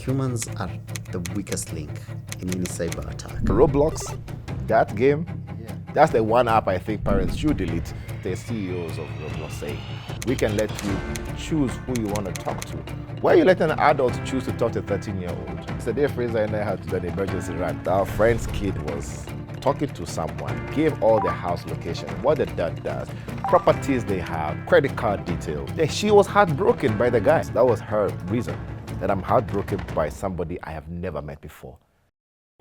humans are the weakest link in any cyber attack. Roblox, that game, that's the one app I think parents should delete. The CEOs of Roblox say, we can let you choose who you want to talk to. Why are you letting an adult choose to talk to a 13-year-old? It's the day Fraiser and I had to do an emergency rant. Our friend's kid was talking to someone, gave all their house location, what the dad does, properties they have, credit card details. She was heartbroken by the guy. So that was her reason, that I'm heartbroken by somebody I have never met before.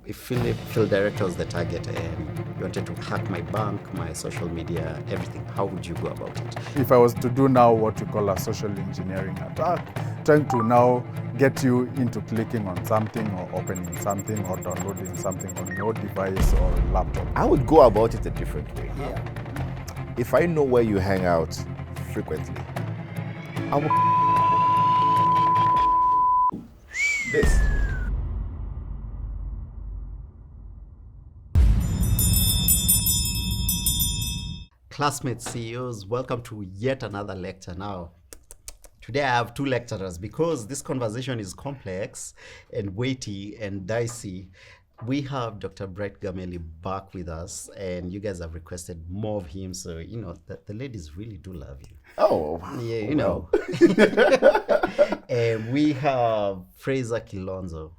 If Phil Director was the target and you wanted to hack my bank, my social media, everything, how would you go about it? If I was to do now what we call a social engineering attack, trying to now get you into clicking on something or opening something or downloading something on your device or laptop. I would go about it a different way. Yeah. If I know where you hang out frequently, I will this. Classmates, CEOs, welcome to yet another lecture. Now, today I have two lecturers because this conversation is complex and weighty and dicey. We have Dr. Bright Gameli back with us, and you guys have requested more of him, so you know the ladies really do love you. Oh, Yeah, you know. And we have Fraiser Kilonzo.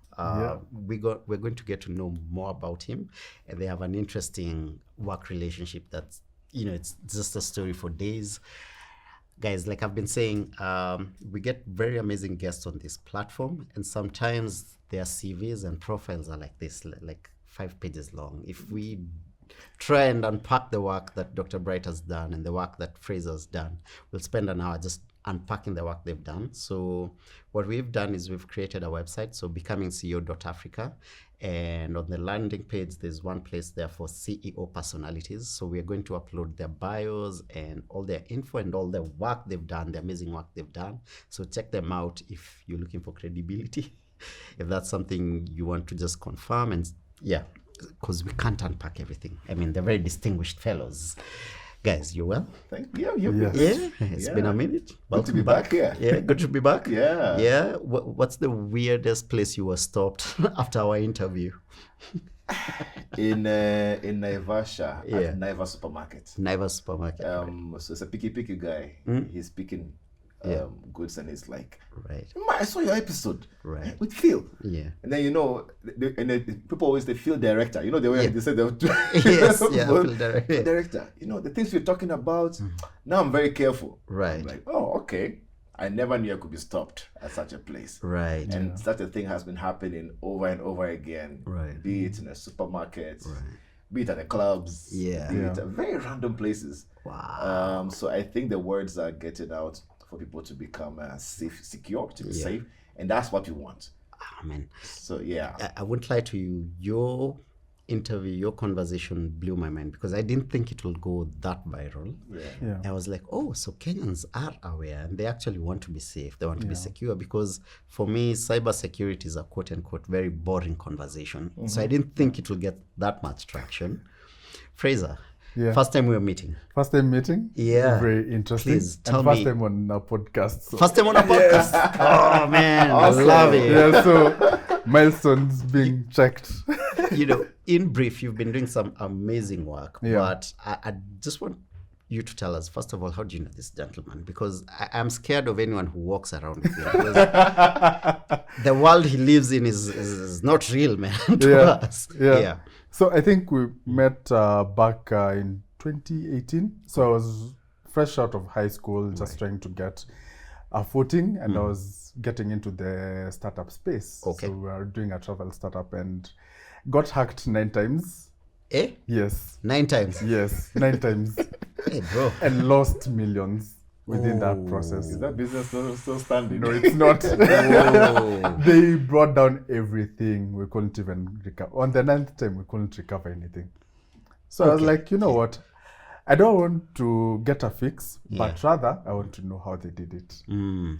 We're going to get to know more about him, and they have an interesting work relationship that's, you know, it's just a story for days. Guys, like I've been saying, we get very amazing guests on this platform, and sometimes their CVs and profiles are like this, like 5 pages long. If we try and unpack the work that Dr. Bright has done and the work that Fraiser has done, we'll spend an hour just unpacking the work they've done. So what we've done is we've created a website, so becomingceo.africa, and on the landing page there's one place there for CEO personalities. So we're going to upload their bios and all their info and all the work they've done, the amazing work they've done. So check them out if you're looking for credibility, if that's something you want to just confirm. And yeah, because we can't unpack everything. I mean, they're very distinguished fellows. Guys, you well? Thank you. Yeah, Yeah, it's been a minute. Good to be back here. Yeah, good to be back. Yeah. Yeah. What's the weirdest place you were stopped after our interview? In Naivasha, Yeah. at Naiva Supermarket. Naiva Supermarket. So it's a picky guy. He's picking goods, and it's like, Right. I saw your episode. Right. With Phil. Yeah. And then, you know, people always say Phil Director. You know, they say they'll do. Yes, yeah, Phil Director. Phil Director. You know, the things we're talking about, now I'm very careful. Right. I'm like, oh, okay. I never knew I could be stopped at such a place. Right. And such a thing has been happening over and over again. Right. Be it in a supermarket, Right. be it at the clubs, Yeah. be it at very random places. Wow. So I think the words are getting out for people to become secure, to be safe. And that's what we want. I mean, So yeah. I won't lie to you. Your interview, your conversation blew my mind because I didn't think it will go that viral. Yeah. I was like, oh, so Kenyans are aware and they actually want to be safe. They want to be secure, because for me, cybersecurity is a quote unquote very boring conversation. So I didn't think it will get that much traction. Fraiser, first time we were meeting. First time meeting? Yeah. Very interesting. Please, tell and first me. time on a podcast. So. First time on a podcast. Oh man, Awesome. I love it. Yeah, so milestones being checked. You know, in brief, you've been doing some amazing work, Yeah. but I just want you to tell us, first of all, how do you know this gentleman? Because I'm scared of anyone who walks around with him. Because the world he lives in is not real, man, to us. Yeah. So I think we met back in 2018. So I was fresh out of high school, just trying to get a footing, and I was getting into the startup space. Okay. So we were doing a travel startup and got hacked 9 times. Eh? Yes. 9 times. Yes, 9 times. Hey, bro. And lost millions within that process. Is that business still standing? No, it's not. Oh. They brought down everything. We couldn't even recover. On the 9th time, we couldn't recover anything. So I was like, you know what? I don't want to get a fix, but rather I want to know how they did it,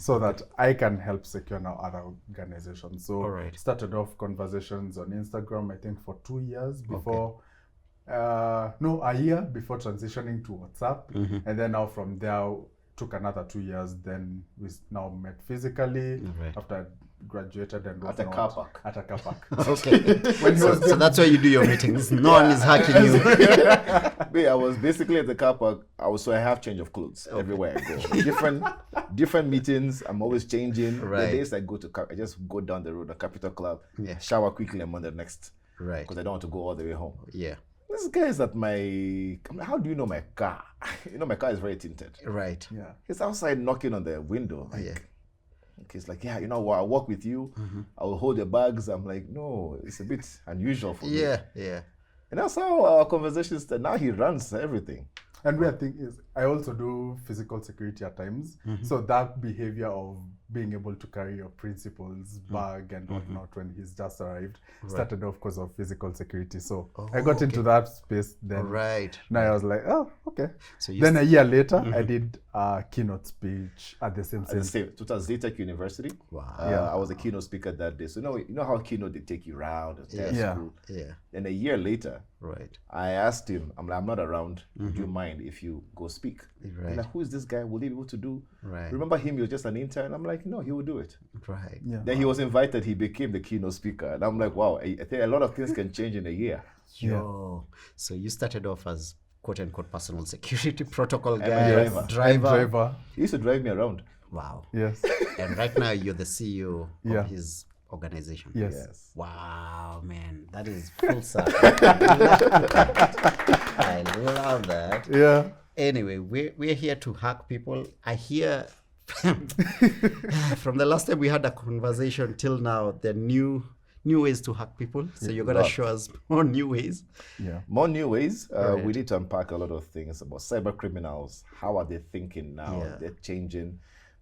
so that I can help secure now other organizations. So started off conversations on Instagram, I think for 2 years before, a year before transitioning to WhatsApp. And then now from there, took another 2 years. Then we now met physically after graduated and At a car park. At a car park. Okay. So that's where you do your meetings. No one is hacking you. I was basically at the car park. So I have change of clothes everywhere I go. different meetings. I'm always changing. Right. The days I go to, I just go down the road, the Capital Club, Yeah. shower quickly, I'm on the next. Right. Because I don't want to go all the way home. Yeah. This guy is at how do you know my car? My car is very tinted. Right. Yeah. He's outside knocking on the window. Yeah. He's like, yeah, I'll walk with you. I will hold your bags. I'm like, no, it's a bit unusual for me. Yeah. Yeah. And that's how our conversations started. Now he runs everything. And weird thing is, I also do physical security at times. So that behavior of being able to carry your principal's bag and whatnot when he's just arrived started off because of physical security. So I got into that space then. Right. Now I was like, oh, okay. So you Then a year later, I did a keynote speech at the same At the center. same, it was Zetech University. Wow. I was a keynote speaker that day. So you know how keynote they take you around and tell Yeah. school. Yeah. Then a year later, Right. I asked him, I'm not around. Would you mind if you go speak? Right. He's like, who is this guy? Will he be able to do? Right. Remember him? He was just an intern. I'm like, no, he will do it. Right. Yeah. Then he was invited. He became the keynote speaker, and I'm like, wow, I think a lot of things can change in a year. Yo. So you started off as quote unquote personal security protocol guy, driver. And driver. driver. He used to drive me around. Wow. Yes. And right now you're the CEO Yeah. of his organization. Yes. Yes. Wow, man, that is full circle. I love that. Yeah. Anyway, we're here to hack people. I hear from the last time we had a conversation till now, there are new ways to hack people. So you're gonna lot. show us more new ways. Yeah. More new ways. Right. We need to unpack a lot of things about cyber criminals. How are they thinking now? Yeah. They're changing.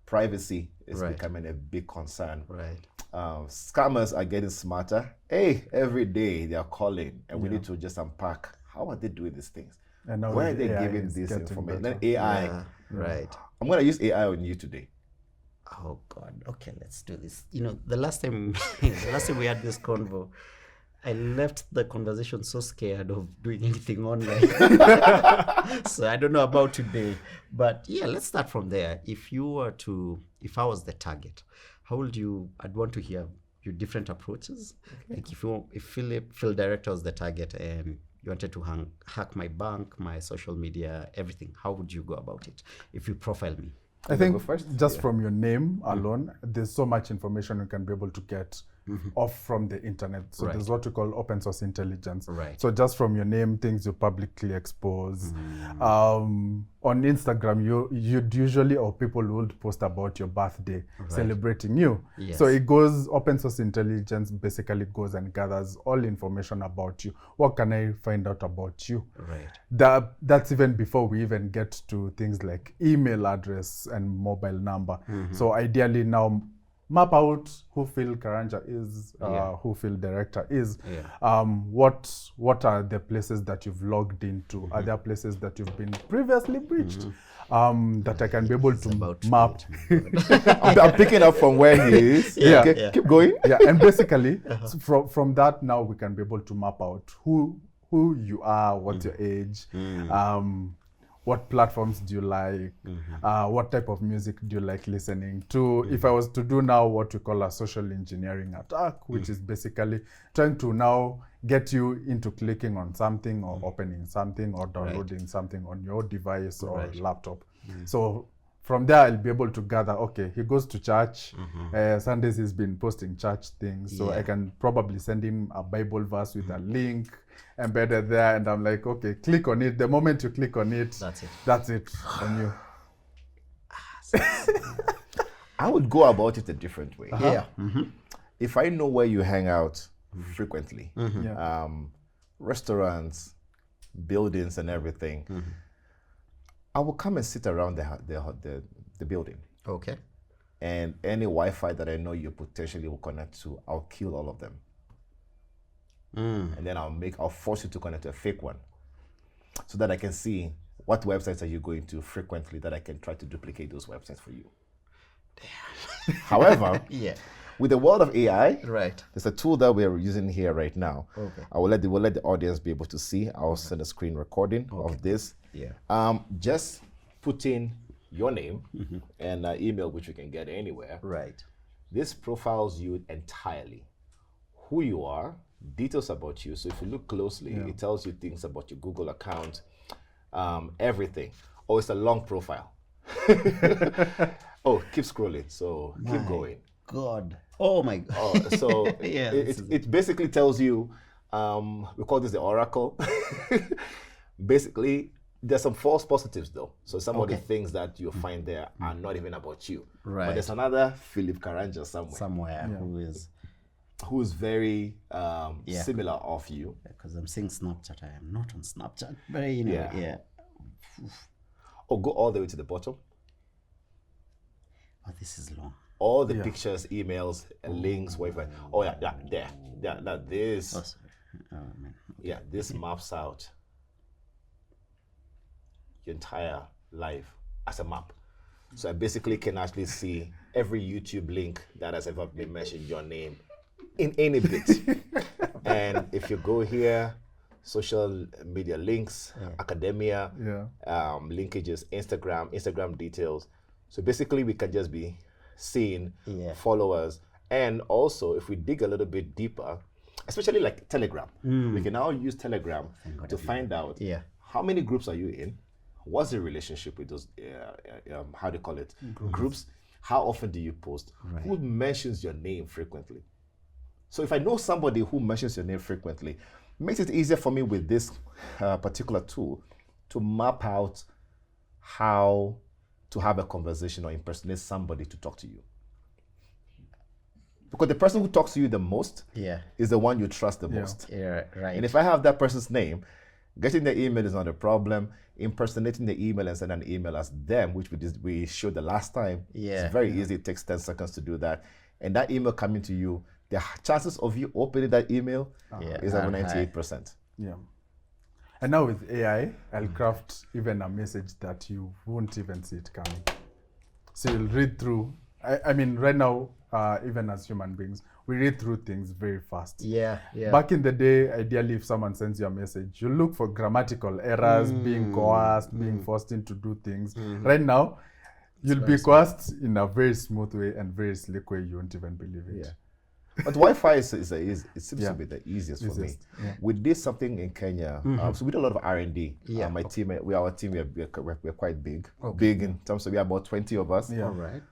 Privacy is Right. becoming a big concern. Right. Scammers are getting smarter. Hey, every day they are calling, and we need to just unpack how are they doing these things. And now Where are with they AI giving is this getting information? better. Then AI. Yeah, right. I'm gonna use AI on you today. Oh God. Okay, let's do this. The last time we had this convo, I left the conversation so scared of doing anything online. So I don't know about today. But yeah, let's start from there. If I was the target, I'd want to hear your different approaches. Okay. Like if Phil Director was the target and you wanted to hack my bank, my social media, everything, how would you go about it if you profile me? I think go first? just from your name alone, there's so much information you can be able to get off from the internet. So there's what we call open source intelligence. Right. So just from your name, things you publicly expose. On Instagram, you'd usually, or people would post about your birthday, celebrating you. Yes. So open source intelligence basically goes and gathers all information about you. What can I find out about you? Right. That's even before we even get to things like email address and mobile number. So ideally now map out who Phil Karanja is, who Phil Director is. Yeah. What are the places that you've logged into? Are there places that you've been previously breached? That I can be able to map. I'm picking up from where he is. Yeah. Okay, Yeah. keep going. Yeah, and basically from that now we can be able to map out who you are, what's your age, what platforms do you like, what type of music do you like listening to. If I was to do now what we call a social engineering attack, which is basically trying to now get you into clicking on something or opening something or downloading something on your device or laptop. So from there, I'll be able to gather, okay, he goes to church. Sundays he's been posting church things. So I can probably send him a Bible verse with a link embedded there. And I'm like, okay, click on it. The moment you click on it, that's it on you. I would go about it a different way. Yeah. If I know where you hang out frequently, Yeah. restaurants, buildings and everything, I will come and sit around the building. Okay. And any Wi-Fi that I know you potentially will connect to, I'll kill all of them. And then I'll force you to connect to a fake one so that I can see what websites are you going to frequently, that I can try to duplicate those websites for you. Damn. However, with the world of AI, there's a tool that we're using here right now. Okay. We'll let the audience be able to see. I'll send a screen recording of this. Yeah. Just put in your name and email, which you can get anywhere. Right. This profiles you entirely. Who you are, details about you. So if you look closely, it tells you things about your Google account, everything. Oh, it's a long profile. Oh, keep scrolling. So keep going. God. Oh my God. Oh, so Yeah, it basically tells you, we call this the oracle. Basically, there's some false positives though. So some of the things that you'll find there are not even about you. Right. But there's another Philip Karanja somewhere. Who's very similar of you. Because I'm saying Snapchat. I am not on Snapchat. But you know, yeah. Or go all the way to the bottom. Oh, this is long. All the pictures, emails, links, whatever. Oh yeah, there. This. Oh, sorry. Oh, man. Yeah, this maps out your entire life as a map. So I basically can actually see every YouTube link that has ever been mentioned, your name, in any bit. And if you go here, social media links, academia, linkages, Instagram details. So basically we can just be seeing followers. And also if we dig a little bit deeper, especially like Telegram, we can now use Telegram to find out how many groups are you in, what's the relationship with those, how do you call it, groups, how often do you post, who mentions your name frequently. So if I know somebody who mentions your name frequently, it makes it easier for me with this particular tool to map out how to have a conversation or impersonate somebody to talk to you. Because the person who talks to you the most is the one you trust the most. Yeah, right. And if I have that person's name, getting the email is not a problem. Impersonating the email and sending an email as them, which we showed the last time, it's very easy. It takes 10 seconds to do that. And that email coming to you, the chances of you opening that email is about 98%. Yeah. And now with AI, I'll craft even a message that you won't even see it coming. So you'll read through. I mean, right now, even as human beings, we read through things very fast. Yeah. Back in the day, ideally, if someone sends you a message, you look for grammatical errors, being coerced, being forced into do things. Right now, you'll be coerced in a very smooth way and very slick way. You won't even believe it. Yeah. But Wi-Fi it seems to be the easiest for me. Yeah. We did something in Kenya. So we did a lot of R&D. My team, our team, we're quite big. Big in terms of we are about 20 of us. Yeah. All right.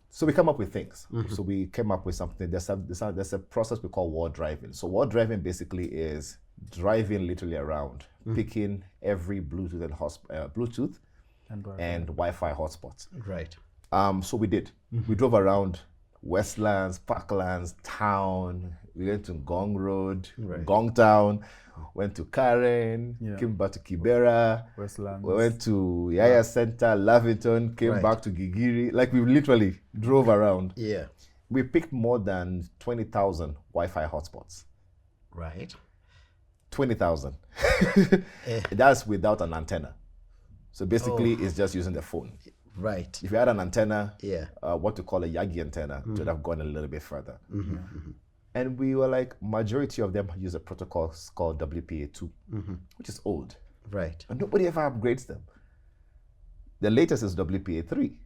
So we come up with things. So we came up with something. There's a process we call wall driving. So wall driving basically is driving literally around, picking every Bluetooth and Bluetooth and Wi-Fi hotspots. Right. So we did. We drove around Westlands, Parklands, town. We went to Gong Road, Gong Town. Went to Karen, came back to Kibera. Westlands. We went to Yaya Center, Lavington, came back to Gigiri. Like we literally drove around. Yeah. We picked more than 20,000 Wi-Fi hotspots. Right. 20,000. That's without an antenna. So basically, it's just using the phone. Right. If you had an antenna, Yeah. What we call a Yagi antenna, it would have gone a little bit further. And we were like, majority of them use a protocol called WPA2, which is old. Right. And nobody ever upgrades them. The latest is WPA3,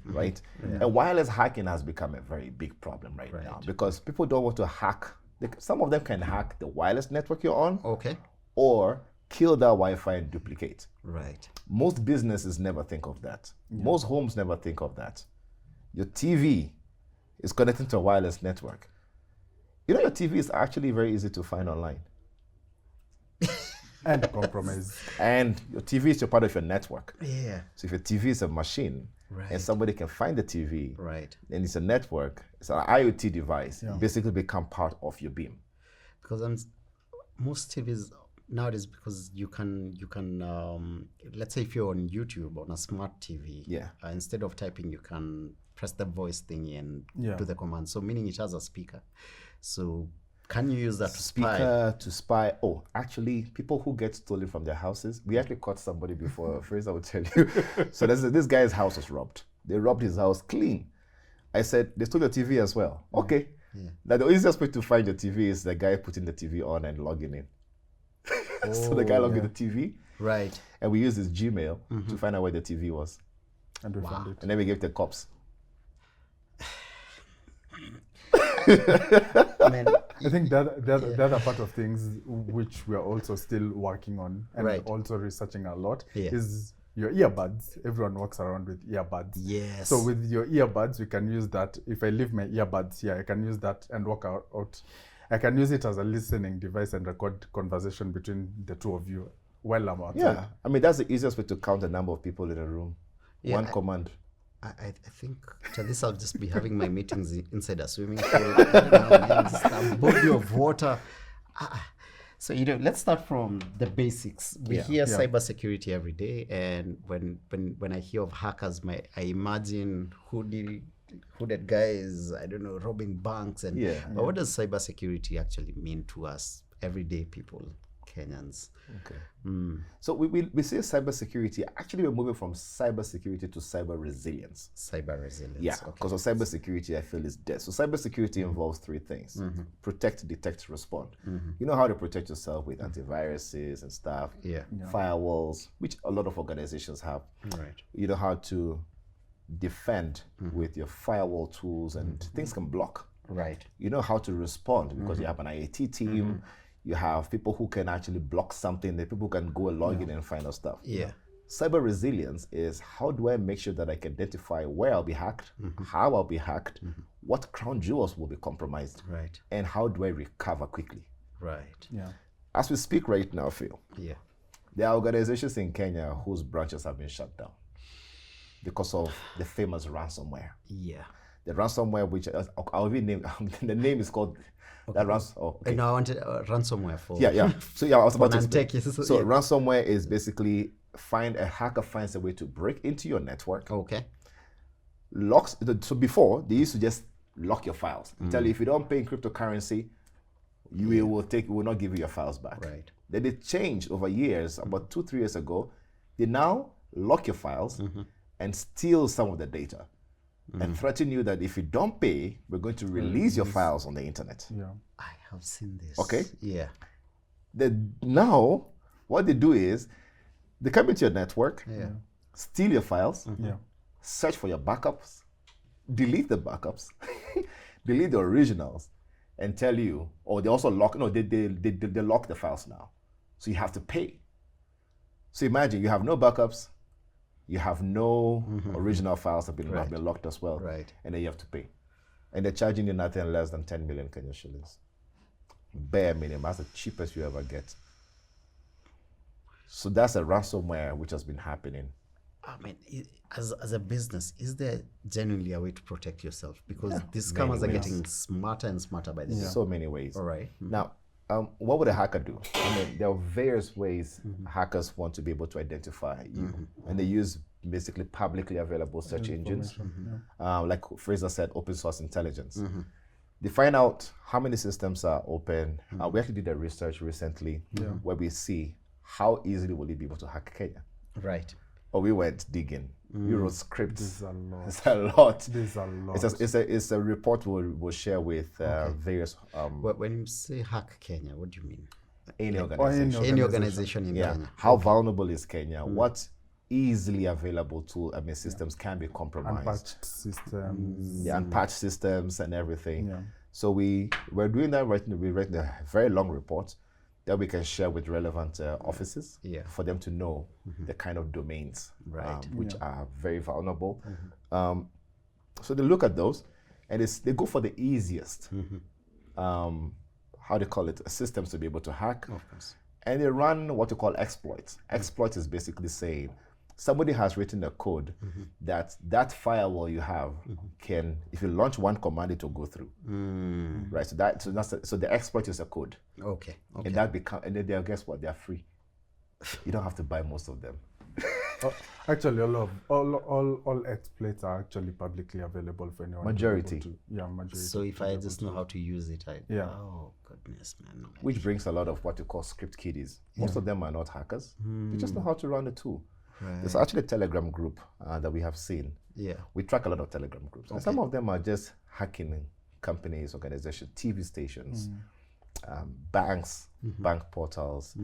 right? And wireless hacking has become a very big problem right now because people don't want to hack. Some of them can hack the wireless network you're on, or kill that Wi-Fi and duplicate. Right. Most businesses never think of that. Most homes never think of that. Your TV is connected to a wireless network. You know, your TV is actually very easy to find online. And compromise. And your TV is your part of your network. Yeah. So if your TV is a machine and somebody can find the TV, and it's a network, it's an IoT device, it basically become part of your beam. Because most TVs nowadays, because you can let's say if you're on YouTube on a smart TV, instead of typing, you can press the voice thingy and do the command. So meaning it has a speaker. So can you use that to spy? Speaker to spy. Oh, actually, people who get stolen from their houses, we actually caught somebody before. Fraiser will tell you. So this guy's house was robbed. They robbed his house clean. I said, they stole the TV as well. Okay. Now the easiest way to find your TV is the guy putting the TV on and logging in. So the guy logged in the TV. Right. And we used his Gmail to find out where the TV was. And we found it. And then we gave the cops. I mean, I think the other part of things which we are also still working on and Right. also researching a lot Yeah. is your earbuds. Everyone walks around with earbuds. yes. So with your earbuds, we can use that. If I leave my earbuds here, I can use that and walk out. I can use it as a listening device and record conversation between the two of you while I'm outside. Yeah, I mean, that's the easiest way to count the number of people in a room. Yeah, One command. I think to this I'll just be having my meetings inside a swimming pool. You know, man, just a body of water. So let's start from the basics. We hear cybersecurity every day, and when I hear of hackers, I imagine hooded guys, I don't know, robbing banks but what does cybersecurity actually mean to us everyday people, Kenyans? Okay. So we say cybersecurity. Actually, we're moving from cybersecurity to cyber resilience. Cyber resilience. Yeah, because of cybersecurity, I feel is dead. So cybersecurity involves three things: protect, detect, respond. You know how to protect yourself with antiviruses and stuff. Firewalls, which a lot of organizations have. Right. You know how to defend with your firewall tools, and things can block. Right. You know how to respond because you have an IAT team. You have people who can actually block something. The people who can go and log in and find out stuff. Yeah. Cyber resilience is how do I make sure that I can identify where I'll be hacked, how I'll be hacked, what crown jewels will be compromised, Right. and how do I recover quickly. Right. Yeah. As we speak right now, Phil, Yeah. there are organizations in Kenya whose branches have been shut down because of the famous ransomware. Yeah. The ransomware, which I'll even name, the name is called that Okay. No, I wanted ransomware for. Yeah. So I was about to explain. non-techies. So ransomware is basically a hacker finds a way to break into your network. Okay. Locks. So before they used to just lock your files. Tell you if you don't pay in cryptocurrency, we will not give you your files back. Right. Then they changed over years. About 2-3 years ago, they now lock your files and steal some of the data. And threaten you that if you don't pay, we're going to release your files on the internet. Yeah. I have seen this. Okay. Yeah. Now, what they do is they come into your network, steal your files, search for your backups, delete the backups, delete the originals, and tell you, or they also lock, no, they lock the files now. So you have to pay. So imagine you have no backups, you have no original files have been locked as well. Right. And then you have to pay. And they're charging you nothing less than 10 million Kenyan shillings. Bare minimum. That's the cheapest you ever get. So that's a ransomware which has been happening. I mean, as a business, is there genuinely a way to protect yourself? Because these scammers are getting smarter and smarter by the day. So many ways. All right. Now, what would a hacker do? I mean, there are various ways hackers want to be able to identify you. And they use basically publicly available search engines. Like Fraiser said, open source intelligence. They find out how many systems are open. We actually did a research recently where we see how easily will it be able to hack Kenya. Right. Or we went digging. We wrote scripts. This is a lot. It's a lot. This is a lot. It's a report we'll share with various When you say hack Kenya, what do you mean? any organization. Any organization in Yeah. Kenya. How vulnerable is Kenya? What easily available systems can be compromised? Unpatched systems. Yeah, unpatched systems and everything. Yeah. So we're doing that right now. We're writing a very long report that we can share with relevant offices for them to know the kind of domains which are very vulnerable. So they look at those and they go for the easiest, how do you call it, systems to be able to hack. Of course. And they run what you call exploits. Exploit is basically saying somebody has written a code that firewall you have can, if you launch one command, it will go through. Right. So the exploit is a code. Okay. And and then guess what? They're free. You don't have to buy most of them. Actually, all exploits are actually publicly available for anyone. Majority. Majority. So if I just know how to use it, oh goodness, man. Which brings a lot of what you call script kiddies. Most of them are not hackers. They just know how to run the tool. Right. There's actually a Telegram group that we have seen. Yeah. We track a lot of Telegram groups. And some of them are just hacking companies, organizations, TV stations, banks, bank portals,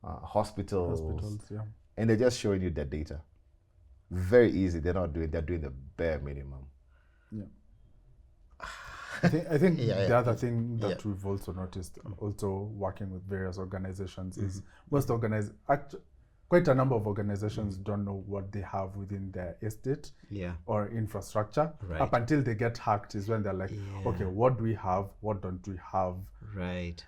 hospitals. And they're just showing you their data. Very easy. They're doing the bare minimum. Yeah. I think Yeah, the other thing that yeah. we've also noticed, also working with various organizations, is most quite a number of organizations don't know what they have within their estate Yeah. or infrastructure. Right. Up until they get hacked is when they're like, okay, what do we have? What don't we have? Right.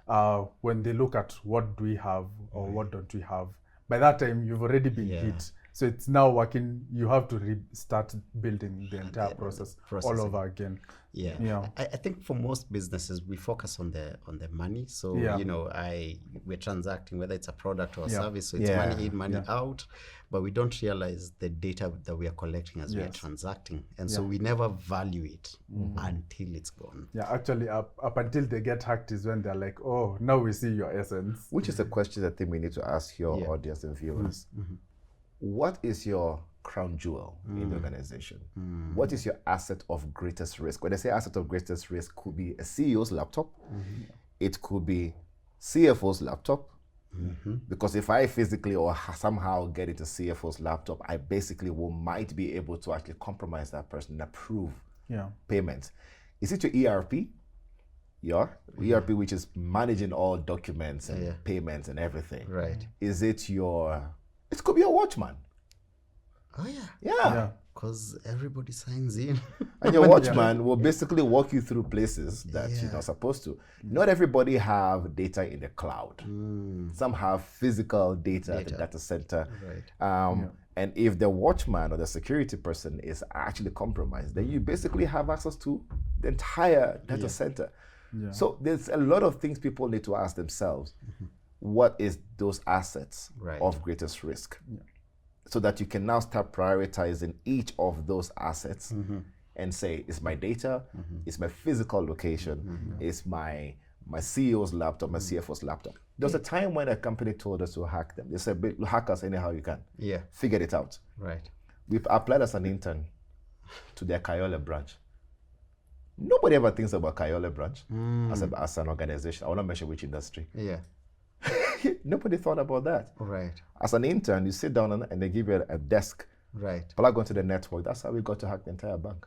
When they look at what do we have or what don't we have, by that time you've already been hit. So it's now working. You have to start building the entire process all over again. Yeah. I think for most businesses we focus on the money. So we're transacting, whether it's a product or a service. So it's money in, money out, but we don't realize the data that we are collecting as we are transacting, and so we never value it until it's gone. Yeah, actually, up until they get hacked is when they're like, oh, now we see your essence. Which is a question I think we need to ask your audience and viewers. What is your crown jewel in the organization? What is your asset of greatest risk? When I say asset of greatest risk, could be a CEO's laptop. It could be CFO's laptop. Because if I physically or somehow get into CFO's laptop, I basically might be able to actually compromise that person and approve payments. Is it your ERP? ERP, which is managing all documents and payments and everything. Right. Is it it could be a watchman. Oh yeah. Yeah. Because everybody signs in. And your watchman will basically walk you through places that you're not supposed to. Not everybody have data in the cloud. Some have physical data at the data center. Right. And if the watchman or the security person is actually compromised, then you basically have access to the entire data center. So there's a lot of things people need to ask themselves. What is those assets of greatest risk? So that you can now start prioritizing each of those assets and say, it's my data, it's my physical location, it's my CEO's laptop, my CFO's laptop. There was a time when a company told us to hack them. They said, hack us anyhow you can. Yeah. Figure it out. Right. We applied as an intern to their Kayole branch. Nobody ever thinks about Kayole branch as an organization. I want to mention which industry. Yeah. Nobody thought about that. Right. As an intern, you sit down and they give you a desk. Right. Plug onto the network. That's how we got to hack the entire bank.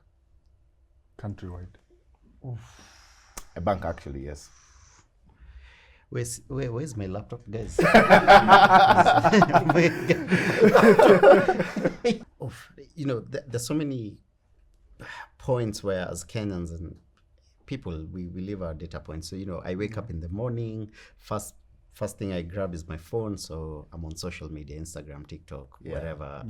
Countrywide. A bank, actually, yes. Where's my laptop, guys? There's so many points where, as Kenyans and people, we leave our data points. So, I wake up in the morning, first thing I grab is my phone, so I'm on social media, Instagram, TikTok, whatever.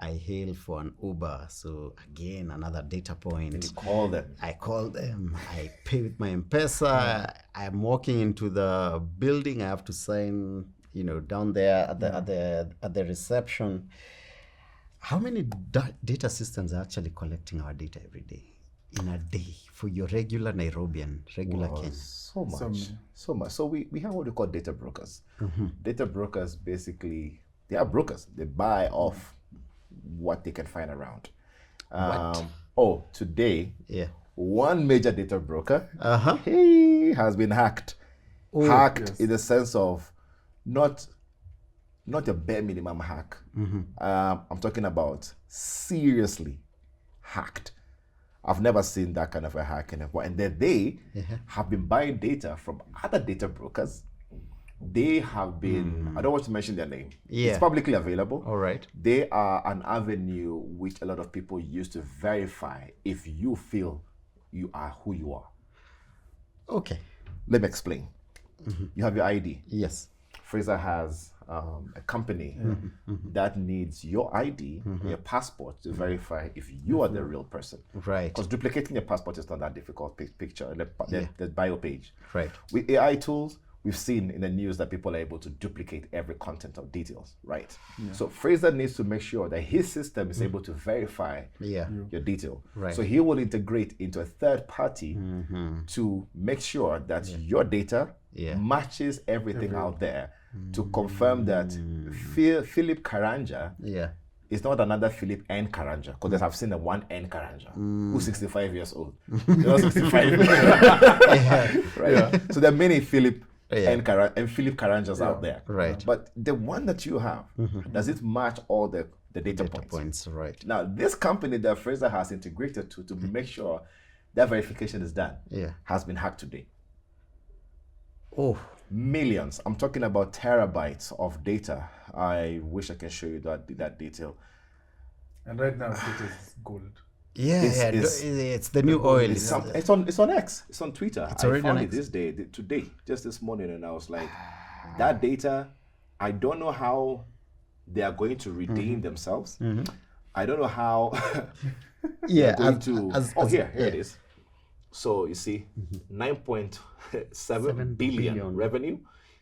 I hail for an Uber, so again, another data point. And you call them. I call them. I pay with my M-Pesa. I'm walking into the building. I have to sign, down there at the reception. How many data systems are actually collecting our data every day? In a day for your regular Nairobian, Ken? So much. So we have what we call data brokers. Data brokers, basically, they are brokers. They buy off what they can find around. Today, one major data broker he has been hacked. Hacked in the sense of not a bare minimum hack. I'm talking about seriously hacked. I've never seen that kind of a hack in a while. And then they have been buying data from other data brokers. They have been, I don't want to mention their name. It's publicly available. All right. They are an avenue which a lot of people use to verify if you feel you are who you are. Okay. Let me explain. You have your ID. Yes. Fraiser has a company that needs your ID, your passport, to verify if you are the real person. Right. Because duplicating your passport is not that difficult picture, the bio page. Right. With AI tools, we've seen in the news that people are able to duplicate every content of details, right? So Fraiser needs to make sure that his system is able to verify your detail. Right. So he will integrate into a third party to make sure that your data matches everything out there, to confirm that Philip Karanja is not another Philip N. Karanja, because I've seen a one N. Karanja who's 65 years old. You're 65. Right. So there are many Philip and Philip Karanjas out there. Right. But the one that you have, does it match all the data points? Right. Now, this company that Fraiser has integrated to make sure that verification is done, Yeah. has been hacked today. Oh. Millions. I'm talking about terabytes of data. I wish I can show you that detail. And right now, it is gold. Yeah, it's the new oil. It's on X. It's on Twitter. It's I already found on it X. today, just this morning, and I was like, that data. I don't know how they are going to redeem themselves. I don't know how. Yeah. Here it is. So you see, 9.7 billion revenue,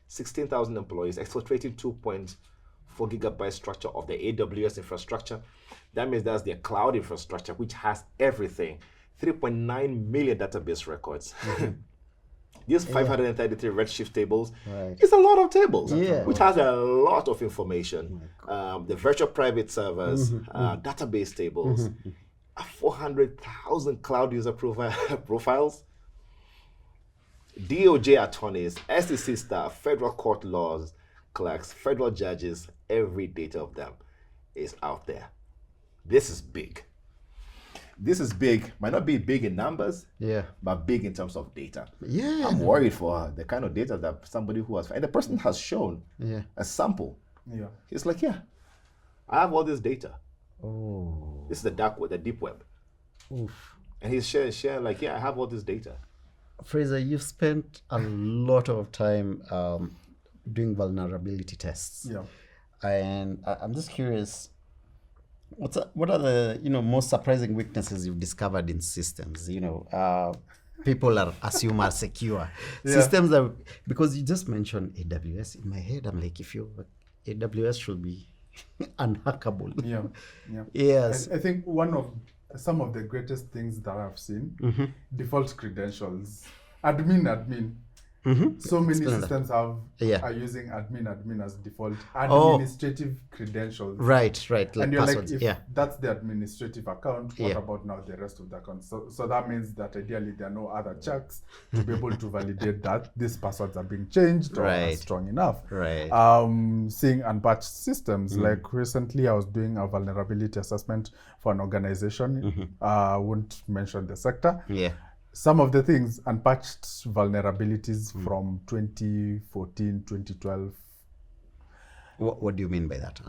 16,000 employees, exfiltrating 2.4 gigabyte structure of the AWS infrastructure. That means that's their cloud infrastructure, which has everything. 3.9 million database records. These 533 Redshift tables, it's a lot of tables, which has a lot of information. The virtual private servers, database tables, 400,000 cloud user profiles, DOJ attorneys, SEC staff, federal court laws clerks, federal judges, every data of them is out there. This is big. This is big. Might not be big in numbers, but big in terms of data. Yeah. I'm worried for the kind of data that somebody who has, and the person has shown a sample. Yeah. He's like, yeah, I have all this data. Oh. This is the dark web, the deep web. Oof. And he's sharing like, yeah, I have all this data. Fraser, you've spent a lot of time doing vulnerability tests. Yeah. And I'm just curious, what are the most surprising weaknesses you've discovered in systems? People assume are secure systems are, because you just mentioned AWS. In my head, I'm like, if AWS should be unhackable. Yeah. Yes. I think some of the greatest things that I've seen, default credentials, admin. So many systems are using admin as default administrative credentials. Right. Like and you're passwords. like, if that's the administrative account, what about now the rest of the account? So that means that ideally there are no other checks to be able to validate that these passwords are being changed or are strong enough. Right. Seeing unpatched systems, like recently I was doing a vulnerability assessment for an organization. I won't mention the sector. Yeah. Some of the things, unpatched vulnerabilities from 2014, 2012. What do you mean by that?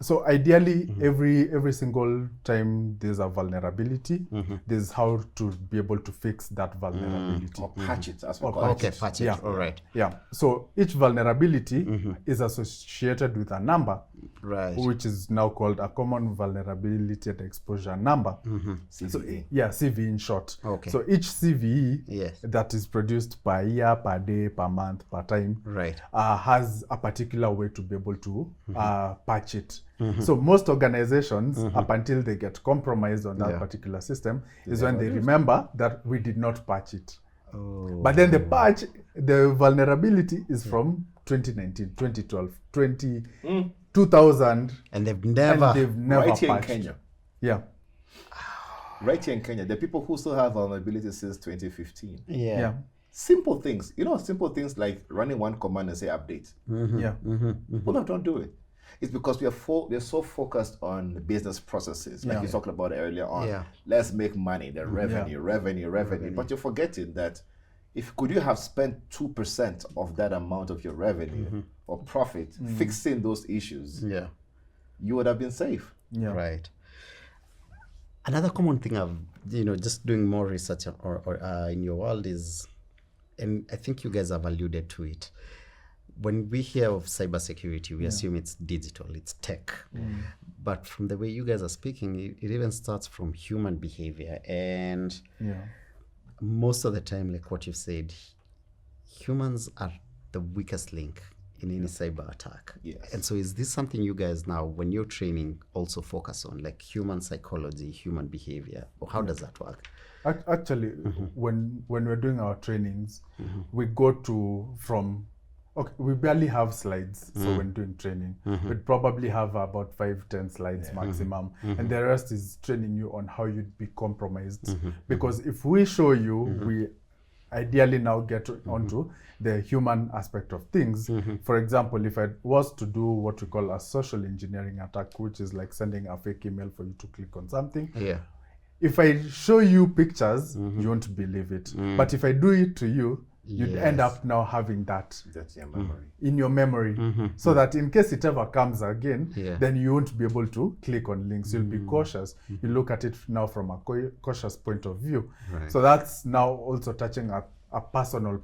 So ideally, every single time there's a vulnerability, there's how to be able to fix that vulnerability. Or patch it, as we call it. Okay, patch it. Yeah. All right. Yeah. So each vulnerability is associated with a number, which is now called a common vulnerability and exposure number. CVE. So, CVE in short. Okay. So each CVE that is produced per year, per day, per month, per time, has a particular way to be able to patch it. So most organizations, up until they get compromised on that particular system, is when they remember that we did not patch it. But then the vulnerability is from 2019, 2012, 2000. And they've never right here patched. in Kenya. Yeah. Right here in Kenya, the people who still have vulnerabilities since 2015. Yeah. Simple things, simple things like running one command and say update. People don't do it. It's because we are so focused on business processes, like you talked about earlier on. Let's make money, the revenue. But you're forgetting that could you have spent 2% of that amount of your revenue or profit fixing those issues, you would have been safe. Yeah. Right. Another common thing I've, just doing more research or in your world is, and I think you guys have alluded to it. When we hear of cybersecurity, we assume it's digital, it's tech. But from the way you guys are speaking, it even starts from human behavior. And most of the time, like what you've said, humans are the weakest link in any cyber attack. Yes. And so is this something you guys now, when you're training, also focus on, like human psychology, human behavior? Or how does that work? Actually, when we're doing our trainings, we go we barely have slides. So when doing training, we'd probably have about 5-10 slides maximum. And the rest is training you on how you'd be compromised. Because if we show you, we ideally now get onto the human aspect of things. For example, if I was to do what we call a social engineering attack, which is like sending a fake email for you to click on something. if I show you pictures, you won't believe it. But if I do it to you, you'd end up now having that That's your memory. in your memory, so that in case it ever comes again, then you won't be able to click on links. You'll be cautious. You look at it now from a cautious point of view. Right. So that's now also touching a personal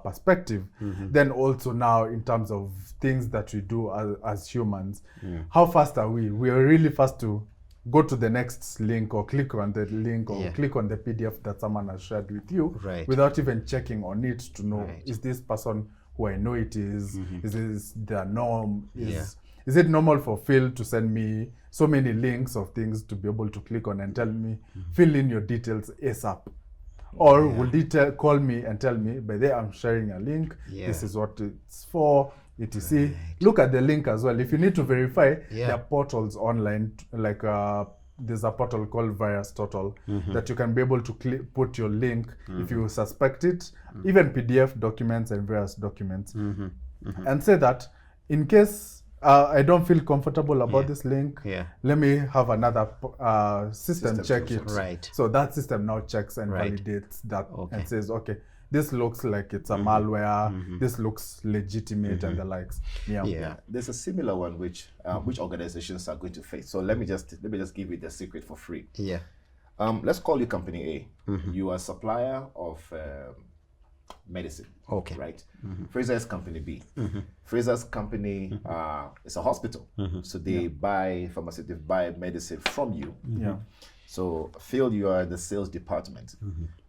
perspective. Then also now in terms of things that we do as humans, how fast are we? We are really fast to go to the next link or click on the link or click on the PDF that someone has shared with you without even checking on it to know, is this person who I know it is? Is this the norm? Is it normal for Phil to send me so many links of things to be able to click on and tell me, fill in your details ASAP? Or will he call me and tell me, by the way, I'm sharing a link, this is what it's for, etc. Look at the link as well. If you need to verify, there are portals online, like there's a portal called Virus Total that you can be able to put your link if you suspect it, even PDF documents and various documents, and say that in case I don't feel comfortable about this link, let me have another system check it. Right. So that system now checks and validates that and says, okay, this looks like it's a malware, this looks legitimate and the likes. There's a similar one which organizations are going to face. So let me just give you the secret for free. Let's call you company A. You are a supplier of medicine. Okay. Right? Fraiser is company B. Fraiser's company is a hospital. So they buy medicine from you. So Phil, you are the sales department.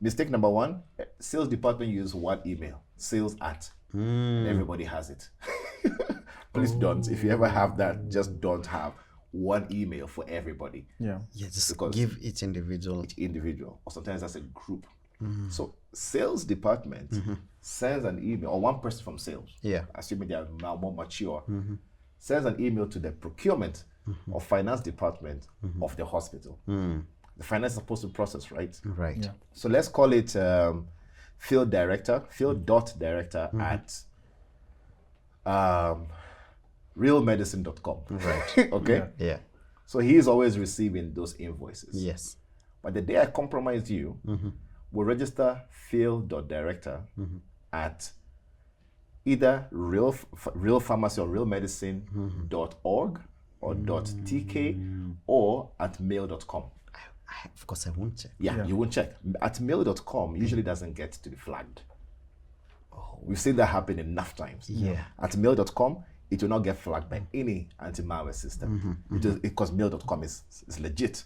Mistake number one, sales department use one email, sales at. Everybody has it. Please don't. If you ever have that, just don't have one email for everybody. Just give each individual. Or sometimes as a group. So sales department sends an email, or one person from sales, assuming they are now more mature, sends an email to the procurement or finance department of the hospital. The finance is supposed to process, right? Right. So let's call it Phil.director at realmedicine.com. Right. Okay? So he is always receiving those invoices. Yes. But the day I compromise you, we'll register Phil.director at either real pharmacy or realmedicine.org or .tk or at mail.com. Of course, I won't check. You won't check. At mail.com usually doesn't get to be flagged. We've seen that happen enough times. At mail.com, it will not get flagged by any anti-malware system because mail.com is legit.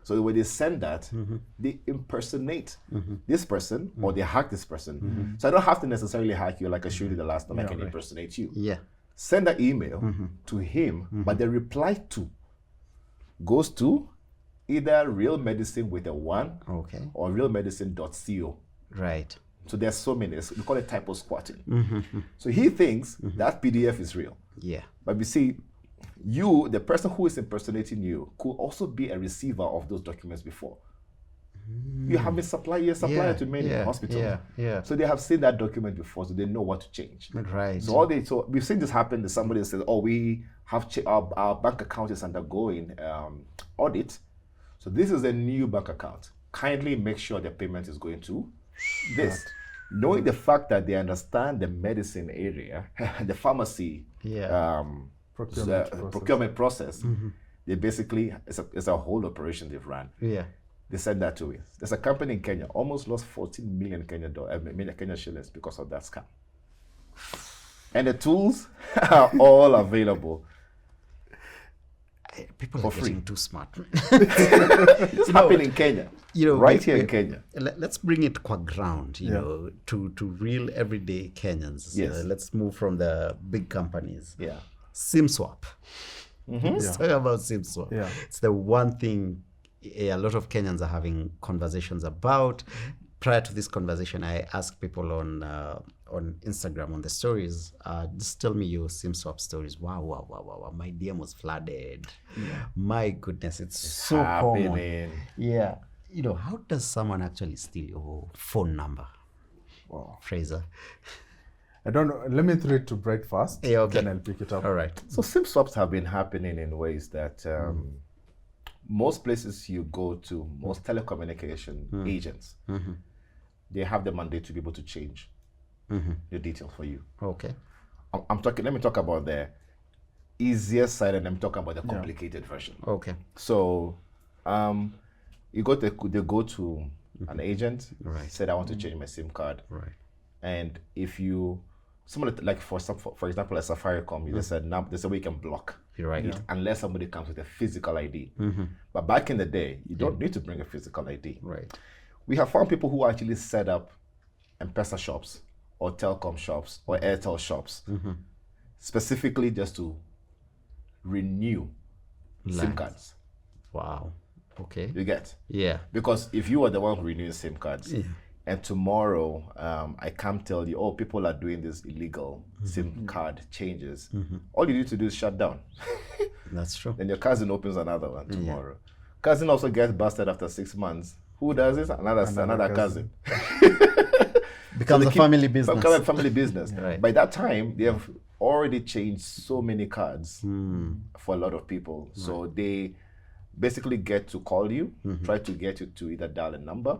So when they send that, they impersonate this person or they hack this person. So I don't have to necessarily hack you like I showed you the last time. I can impersonate you. Send that email to him, but the reply to goes to either Real Medicine with a 1 or realmedicine.co. Right. So there's so many. We call it typo squatting. So he thinks that PDF is real. But we see, you, the person who is impersonating you, could also be a receiver of those documents before. You have been supplier to many hospitals. So they have seen that document before, so they know what to change. Right. So we've seen this happen. That somebody says, "Oh, we have our bank account is undergoing audit. So this is a new bank account. Kindly make sure the payment is going to this." Knowing the fact that they understand the medicine area, the pharmacy procurement process, they basically, it's a whole operation they've run. They send that to us. There's a company in Kenya, almost lost 14 million Kenya shillings because of that scam. And the tools are all available. People are getting too smart. It's happening in Kenya. Right here in Kenya. Let's bring it qua ground, to real everyday Kenyans. Let's move from the big companies. SIM swap. Let's talk about SIM swap. It's the one thing a lot of Kenyans are having conversations about. Prior to this conversation, I asked people on Instagram, on the stories, just tell me your SIM swap stories. Wow. My DM was flooded. My goodness, it's so common. How does someone actually steal your phone number? Fraiser. I don't know. Let me throw it to Bright first, then I'll pick it up. All right. So SIM swaps have been happening in ways that most places you go to, most telecommunication agents, they have the mandate to be able to change your details for you. Okay. I'm talking. Let me talk about the easier side, and I'm talking about the complicated version. Okay. So, they go to an agent, Right. said I want to change my SIM card, Right. and if you, someone like for example, a Safaricom, they said now there's a way you can block. You're right. it unless somebody comes with a physical ID. But back in the day, you don't need to bring a physical ID. Right. We have found people who actually set up M-Pesa shops or telecom shops or Airtel shops specifically just to renew SIM cards. Wow. Okay. You get? Yeah. Because if you are the one renewing SIM cards, and tomorrow I come tell you, oh, people are doing this illegal SIM card changes, all you need to do is shut down. That's true. Then your cousin opens another one tomorrow. Cousin also gets busted after 6 months. Who does this? Another cousin. Becomes a family business. Becomes a family business. Right. By that time, they have already changed so many cards for a lot of people. So they basically get to call you, try to get you to either dial a number,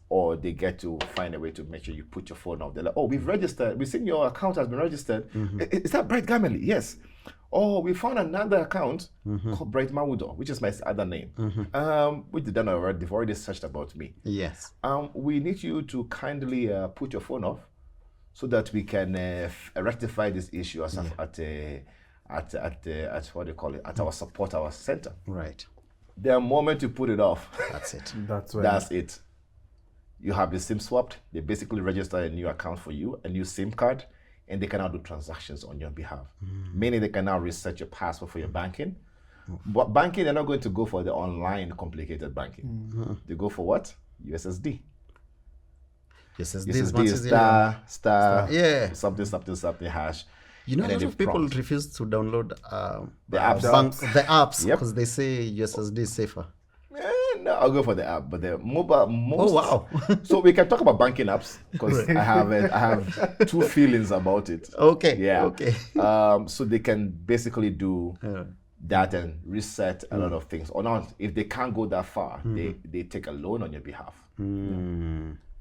or they get to find a way to make sure you put your phone off. They're like, oh, we've registered. We've seen your account has been registered. Is that Bright Gameli? Yes. Oh, we found another account called Bright Mawudo, which is my other name. Which they done already. They've already searched about me. Yes. We need you to kindly put your phone off so that we can rectify this issue at what do you call it, at our support, our center. Right. The moment you put it off, That's it. that's it. You have the SIM swapped. They basically register a new account for you, a new SIM card, and they can now do transactions on your behalf. Meaning they can now reset your password for your banking. But banking, they're not going to go for the online complicated banking. They go for what? USSD. USSD is star, Yeah. something hash. You know, a And then lot of they people prompt. refuse to download The apps. the apps Yep. because they say USSD is safer. No, I'll go for the app, but the mobile most. Oh, wow. So we can talk about banking apps because I have two feelings about it. Okay. Yeah. Okay. So they can basically do that and reset a lot of things. Or not, if they can't go that far, they take a loan on your behalf.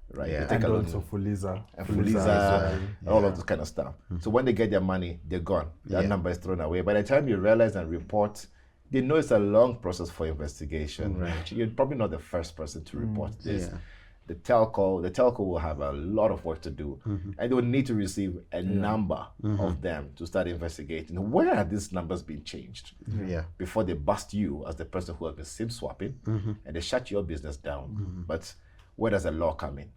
Right. Yeah. They take And a loan. also Fuliza. And as Fuliza, well. all of this kind of stuff. So when they get their money, they're gone. That number is thrown away. By the time you realize and report, they know it's a long process for investigation. Right. You're probably not the first person to report this. Yeah. The telco will have a lot of work to do, and they will need to receive a number of them to start investigating. Where are these numbers being changed? Yeah. Before they bust you as the person who has been SIM swapping, and they shut your business down. But where does the law come in?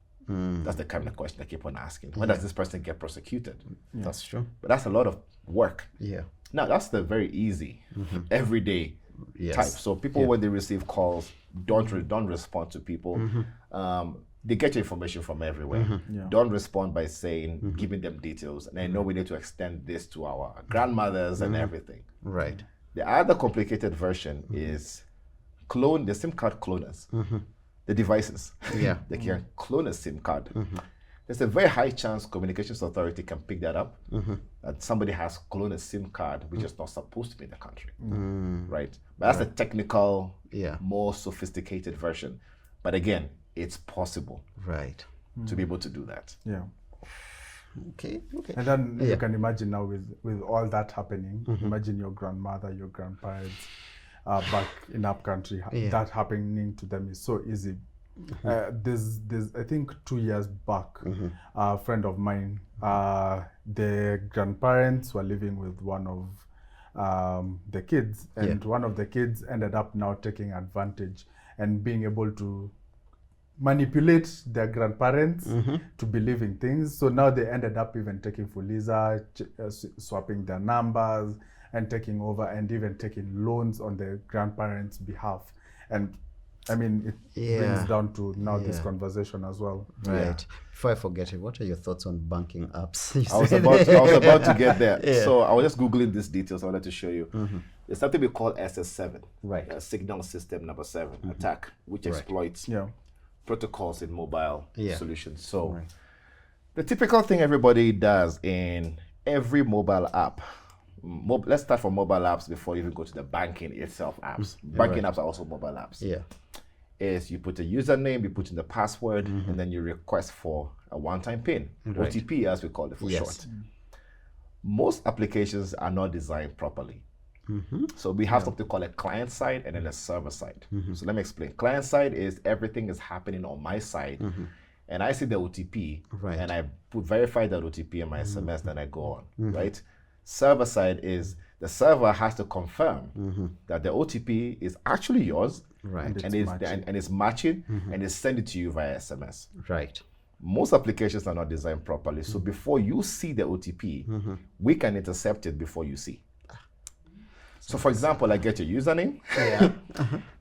That's the kind of question I keep on asking. When does this person get prosecuted? That's true. But that's a lot of work. Yeah. Now that's the very easy, everyday Yes. type. So people, when they receive calls, don't respond to people. They get your information from everywhere. Don't respond by saying, giving them details. And I know we need to extend this to our grandmothers and everything. Right. The other complicated version is the SIM card cloners. The devices. Yeah. They can clone a SIM card. There's a very high chance Communications Authority can pick that up, that somebody has cloned a SIM card which is not supposed to be in the country, right? But that's the technical, more sophisticated version. But again, it's possible Right. to be able to do that. Yeah. Okay. Okay. And then you can imagine now with all that happening, imagine your grandmother, your grandparents back in up country, that happening to them is so easy. There's I think 2 years back, a friend of mine, the grandparents were living with one of the kids, and one of the kids ended up now taking advantage and being able to manipulate their grandparents to believing things. So now they ended up even taking Fuliza, swapping their numbers and taking over, and even taking loans on the grandparents' behalf. And I mean, it brings down to now this conversation as well. Right. Before I forget it, what are your thoughts on banking apps? I was about to get there. So I was just Googling these details I wanted to show you. There's something we call SS7, Right. Signal System Number 7 attack, which exploits protocols in mobile solutions. So the typical thing everybody does in every mobile app, let's start from mobile apps before you even go to the banking itself apps. Banking apps are also mobile apps. Yeah. Is you put a username, you put in the password, and then you request for a one-time PIN, OTP as we call it for short. Most applications are not designed properly. So we have something called a client side and then a server side. So let me explain. Client side is everything is happening on my side, and I see the OTP, and I verify that OTP in my SMS, then I go on, right? Server side is the server has to confirm that the OTP is actually yours, and it's matching, and it's send it to you via SMS. Right. Most applications are not designed properly, so before you see the OTP, we can intercept it before you see. So for example, I get your username,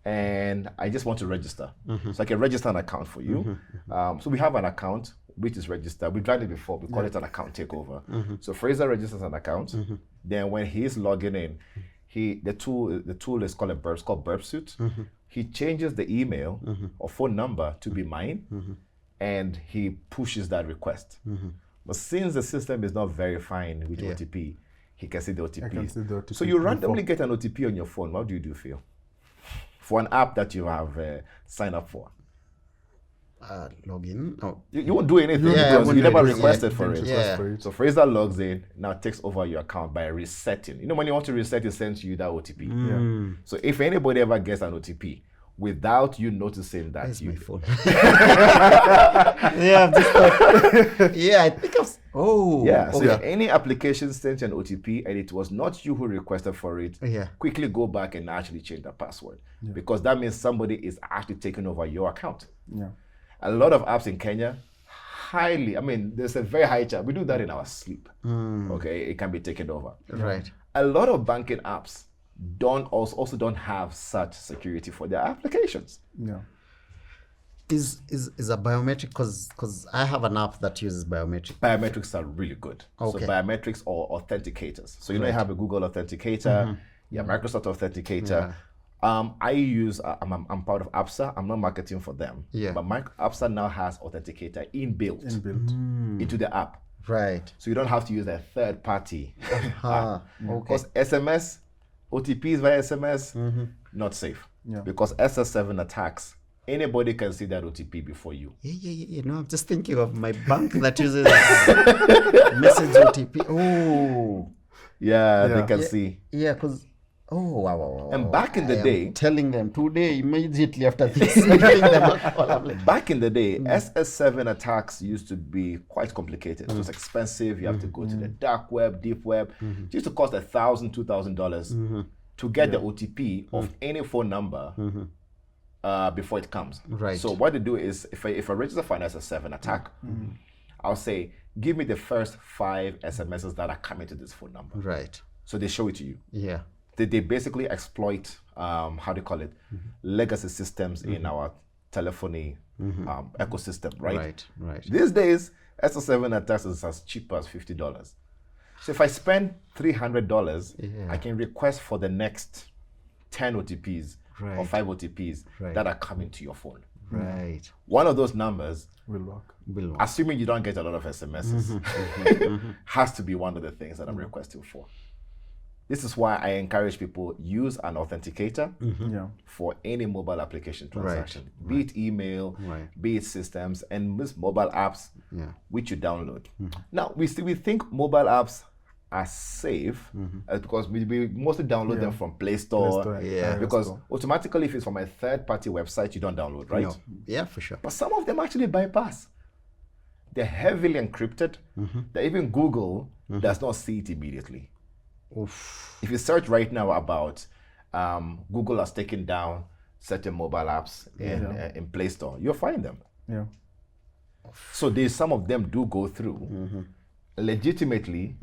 and I just want to register. So I can register an account for you. So we have an account which is registered. We've done it before. We call it an account takeover. So Fraiser registers an account. Then when he's logging in, the tool is called Burp Suite. He changes the email or phone number to be mine, and he pushes that request. But since the system is not verifying with OTP, he can see the OTP. I can see the OTP. So you randomly get an OTP on your phone. What do you do, Phil? For an app that you have signed up for? Login. Oh. You won't do anything because you never requested for it. Yeah. So Fraiser logs in, now takes over your account by resetting. You know, when you want to reset, it sends you that OTP. So if anybody ever gets an OTP without you noticing that, Where's my phone? I've just thought, I think I've. So if any application sent you an OTP and it was not you who requested for it, quickly go back and actually change the password, because that means somebody is actually taking over your account. A lot of apps in Kenya, there's a very high chance. We do that in our sleep. Okay, it can be taken over. Right. A lot of banking apps also don't have such security for their applications. Is a biometric, because I have an app that uses biometric. Biometrics are really good. Okay. So biometrics are authenticators. So you know you have a Google Authenticator, Microsoft Authenticator. I'm part of APSA. I'm not marketing for them. But APSA now has Authenticator inbuilt into the app. Right. So you don't have to use a third party. Because SMS, OTPs via SMS, not safe. Because SS7 attacks, anybody can see that OTP before you. No, I'm just thinking of my bank that uses message OTP. They can see. Because wow. And back in the day, telling them today immediately after this, giving them a call. I'm like, back in the day, SS7 attacks used to be quite complicated. It was expensive. You have to go to the dark web, deep web. It used to cost $1,000, $2,000 to get the OTP of any phone number before it comes. Right. So what they do is, if I register for an SS7 attack, I'll say, give me the first 5 SMSs that are coming to this phone number. Right. So they show it to you. Yeah. They basically exploit, legacy systems in our telephony ecosystem, right? Right. These days, SS7 attacks is as cheap as $50. So if I spend $300, I can request for the next 10 OTPs or 5 OTPs that are coming to your phone. Right. One of those numbers will work. Assuming you don't get a lot of SMSs, has to be one of the things that I'm requesting for. This is why I encourage people use an authenticator for any mobile application transaction, be it email, be it systems, and these mobile apps which you download. Now, we think mobile apps are safe because we mostly download them from Play Store. Because automatically, if it's from a third-party website, you don't download, right? No. Yeah, for sure. But some of them actually bypass. They're heavily encrypted. That even Google does not see it immediately. If you search right now about Google has taken down certain mobile apps in Play Store, you'll find them. So some of them do go through, legitimately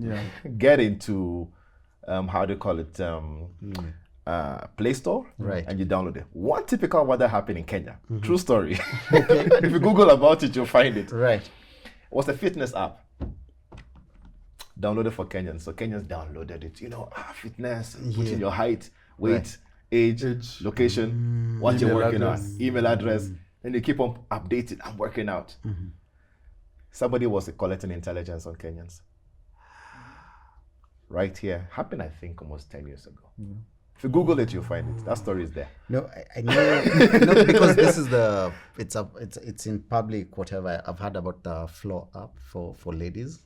get into Play Store, and you download it. One typical one that happened in Kenya, true story. If you Google about it, you'll find it. Right. It was a fitness app. Downloaded for Kenyans. So Kenyans downloaded it. Fitness, put in your height, weight, age, location, what you're working on, email address. Then you keep on updating. I'm working out. Somebody was collecting intelligence on Kenyans. right here happened, I think, almost 10 years ago. If you Google it, you'll find it. That story is there. No, I know, no, because this is it's in public, whatever. I've heard about the Floor app for ladies.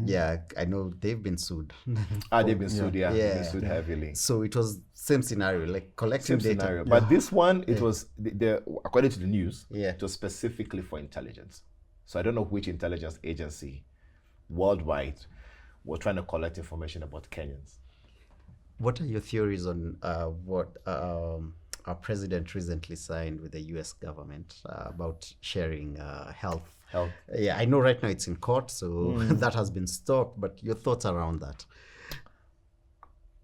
Yeah, I know they've been sued. They've been sued, yeah. They've been sued heavily. So it was same scenario, like collecting Same data. scenario. But this one, it was, according to the news, Yeah. it was specifically for intelligence. So I don't know which intelligence agency worldwide was trying to collect information about Kenyans. What are your theories on what our president recently signed with the U.S. government about sharing health? Yeah, I know right now it's in court, so that has been stopped, but your thoughts around that?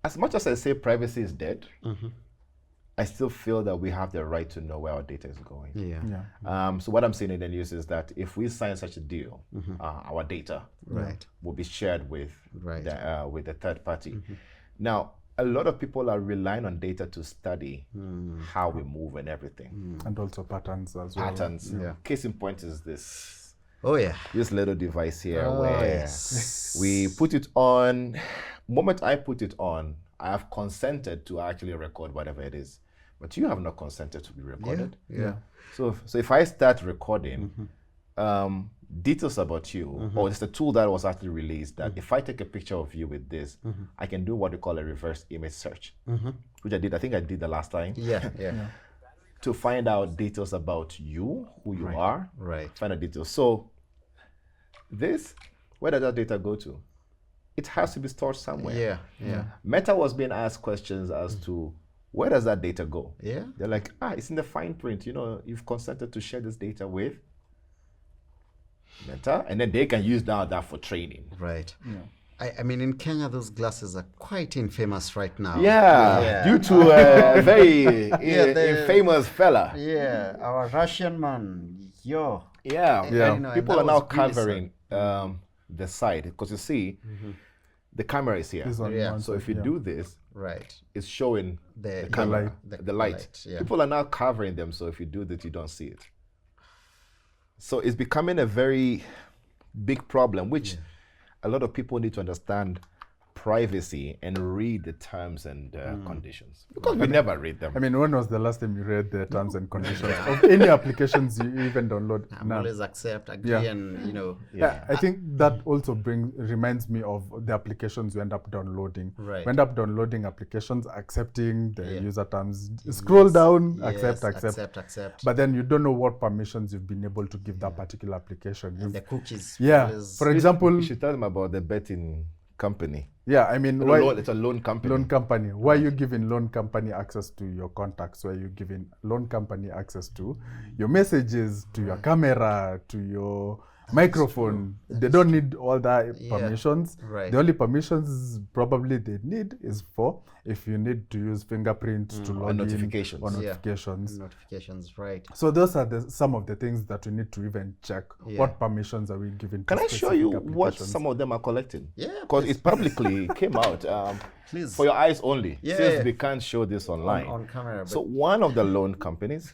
As much as I say privacy is dead, I still feel that we have the right to know where our data is going. Yeah. So what I'm saying in the news is that if we sign such a deal, our data will be shared with the third party. Now, a lot of people are relying on data to study how we move and everything. And also patterns as well. Patterns. Case in point is this. Oh yeah. This little device here where we put it on. Moment I put it on, I have consented to actually record whatever it is. But you have not consented to be recorded. Yeah. So if I start recording, details about you, or it's a tool that was actually released that if I take a picture of you with this, I can do what we call a reverse image search, which I think I did the last time. Yeah. To find out details about you, who you are, find out details. So this, where does that data go to? It has to be stored somewhere. Yeah. Meta was being asked questions as to where does that data go? Yeah. They're like, it's in the fine print. You know, you've consented to share this data with Meta, and then they can use that for training. Right. Yeah. I mean, in Kenya, those glasses are quite infamous right now. Yeah. Due to a very infamous fella. Yeah, our Russian man. Yeah. Yeah. People are now covering the side, because you see, the camera is here. So if you do this, it's showing the camera, the light. Yeah. People are now covering them, so if you do that, you don't see it. So it's becoming a very big problem, which a lot of people need to understand privacy and read the terms and conditions, because we never read them. I mean, when was the last time you read the terms and conditions of any applications you even download? Always accept, agree, and I think that also reminds me of the applications you end up downloading. Right. You end up downloading applications, accepting the user terms, scroll down, accept. But then you don't know what permissions you've been able to give that particular application. And the cookies. For example, you should tell them about the betting company. Yeah, I mean, it's a loan company. Loan company. Why are you giving loan company access to your contacts? Why are you giving loan company access to your messages, to your camera, to your microphone? They don't need all that permissions. The only permissions probably they need is for if you need to use fingerprint to log in notifications. Or notifications. Notifications, right. So those are some of the things that we need to even check. What permissions are we giving? Can I show you what some of them are collecting? Yeah. Because it publicly came out. Please. For your eyes only. Since we can't show this online. On camera. So one of the loan companies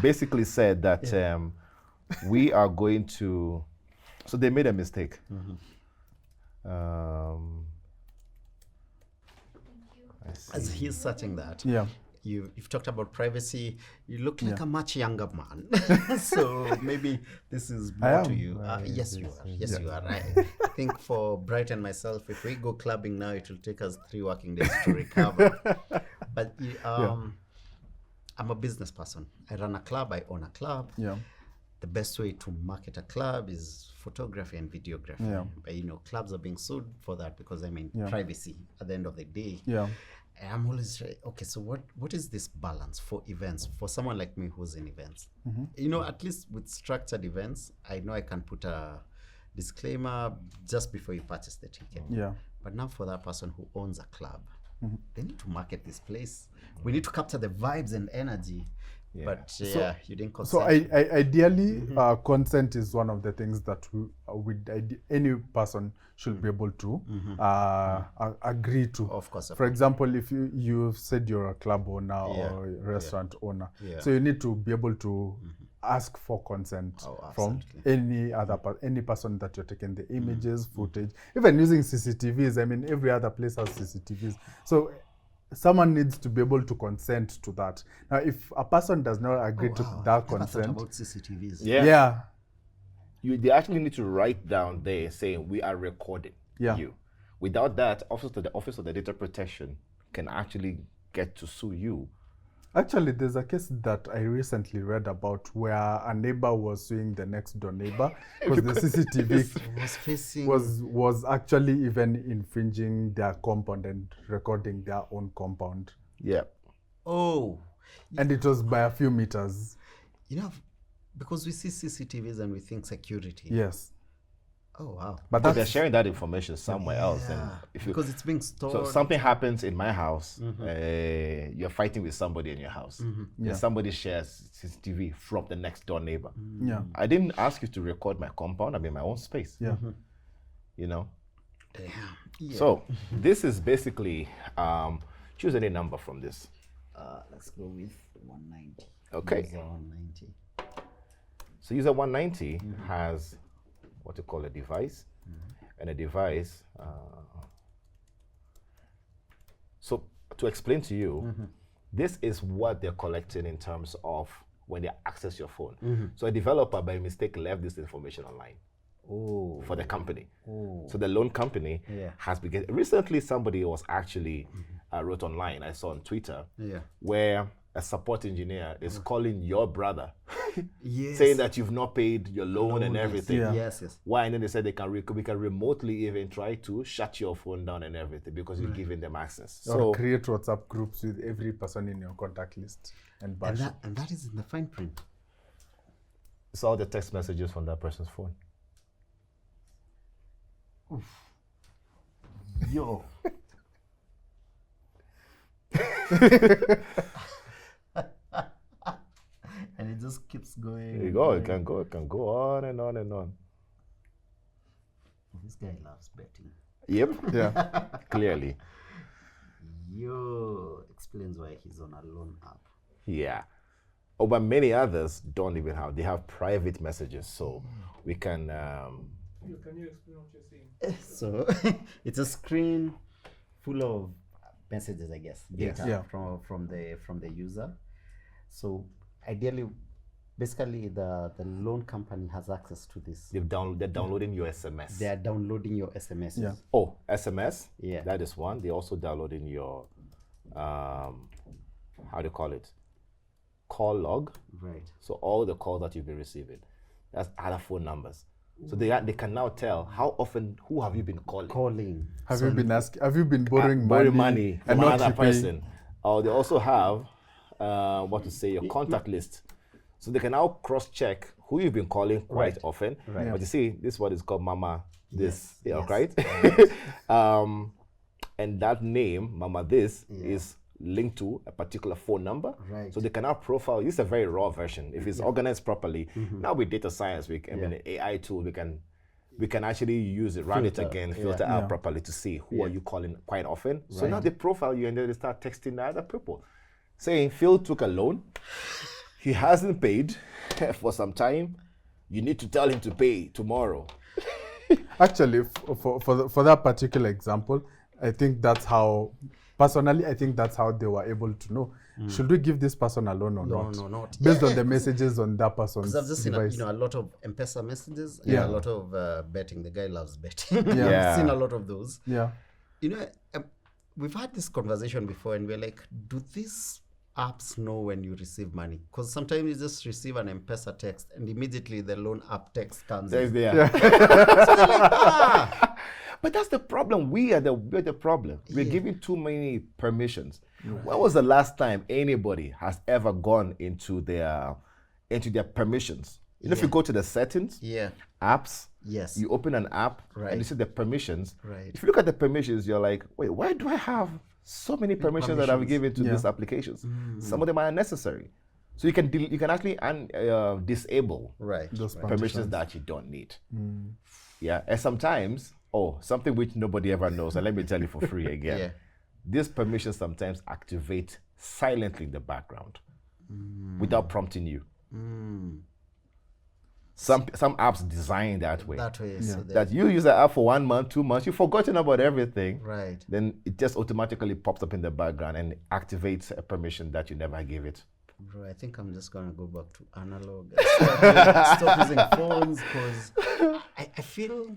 basically said that we are going to, so they made a mistake. As he's searching that, you've talked about privacy. You look like a much younger man. So maybe this is more to you. Yes, you are. Yes, you are. I think for Bright and myself, if we go clubbing now, it will take us 3 working days to recover. But I'm a business person. I run a club. I own a club. The best way to market a club is photography and videography. But, clubs are being sued for that because, privacy at the end of the day. I'm always okay, so what is this balance for events, for someone like me who's in events? At least with structured events, I know I can put a disclaimer just before you purchase the ticket. But now for that person who owns a club, they need to market this place. We need to capture the vibes and energy. But you didn't consent. So ideally, consent is one of the things that any person should be able to agree to. Of course. For example, if you said you're a club owner or a restaurant owner, so you need to be able to ask for consent from absolutely. any person that you're taking the images, footage, even using CCTVs. I mean, every other place has CCTVs. So someone needs to be able to consent to that. Now, if a person does not agree to that Never consent, thought about CCTVs. yeah. They actually need to write down there saying we are recording you. Without that, the Office of the Data Protection can actually get to sue you. Actually, there's a case that I recently read about where a neighbor was suing the next door neighbor because the CCTV was actually even infringing their compound and recording their own compound. Yeah. Oh. And it was by a few meters. You know, because we see CCTVs and we think security. Yes. Oh, wow. But they're sharing that information somewhere else. And because it's being stored. So something happens in my house, you're fighting with somebody in your house. And somebody shares CCTV from the next door neighbor. Yeah. I didn't ask you to record my compound. I'm in my own space. Yeah. You know? Damn. Yeah. So this is basically, choose any number from this. Let's go with 190. Okay. User 190. So user 190 has what you call a device, and a device. So to explain to you, this is what they're collecting in terms of when they access your phone. So a developer by mistake left this information online for the company. So the loan company has begun. Recently, somebody was actually wrote online, I saw on Twitter, where a support engineer is calling your brother, saying that you've not paid your loan and everything. Yes. Why? And then they said we can remotely even try to shut your phone down and everything because you're giving them access. Or create WhatsApp groups with every person in your contact list and bash. And that is in the fine print. It's all the text messages from that person's phone. Oof. Yo. And it just keeps going. There you go. It can go on and on and on. This guy loves betting. Yep. Yeah. Clearly. Explains why he's on a loan app. Yeah. Oh, but many others don't even have. They have private messages, so we can. Can you explain what you're saying? So it's a screen full of messages, I guess, data from the user. So ideally, basically, the loan company has access to this. They're downloading your SMS. They are downloading your SMS. Yeah. Oh, SMS? Yeah. That is one. They're also downloading your, how do you call it? Call log. Right. So all the calls that you've been receiving. That's other phone numbers. So they can now tell who have you been calling. Have you been borrowing money from another person? Or they also have, your contact list. So they can now cross-check who you've been calling quite often. Right. But you see, this is what is called Mama this, right? And that name, Mama this, is linked to a particular phone number. Right. So they can now profile. This is a very raw version. If it's organized properly, now with data science, an AI tool, we can actually use it, run it again, filter out properly to see who are you calling quite often. So now they profile you and then they start texting other people, saying Phil took a loan. He hasn't paid for some time. You need to tell him to pay tomorrow. Actually, for that particular example, I think that's how they were able to know. Should we give this person a loan or not? No, not. Based on the messages on that person's Because I've just device. seen a lot of M-Pesa messages and a lot of betting. The guy loves betting. Yeah. I've seen a lot of those. Yeah. We've had this conversation before and we're like, do these apps know when you receive money? Because sometimes you just receive an M-Pesa text and immediately the loan app text comes in. So they're like, But that's the problem. We're the problem. We're giving too many permissions. When was the last time anybody has ever gone into their permissions? If you go to the settings, apps, you open an app and you see the permissions. Right. If you look at the permissions, you're like, wait, why do I have so many permissions that I've given to these applications? Some of them are unnecessary. So you can actually disable those permissions that you don't need. Yeah, and sometimes, something which nobody ever knows, and let me tell you for free again. These permissions sometimes activate silently in the background without prompting you. Some apps designed that way. That way. So That you use the app for 1 month, 2 months, you've forgotten about everything. Right. Then it just automatically pops up in the background and activates a permission that you never gave it. Bro, I think I'm just gonna go back to analog. And stop using phones because I feel,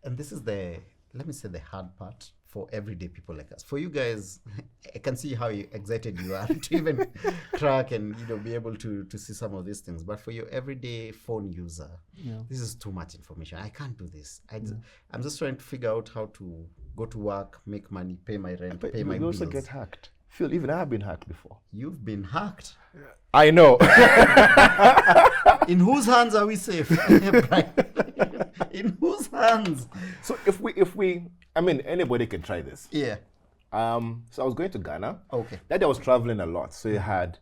and this is the, let me say, the hard part for everyday people like us. For you guys, I can see how excited you are to even crack and be able to see some of these things. But for your everyday phone user, this is too much information. I can't do this. I'm just trying to figure out how to go to work, make money, pay my rent, pay my you bills. also get hacked. Phil, even I have been hacked before. You've been hacked. I know. In whose hands are we safe? In whose hands? So if we, I mean, anybody can try this. Yeah. So I was going to Ghana. Okay. That day I was traveling a lot. So I had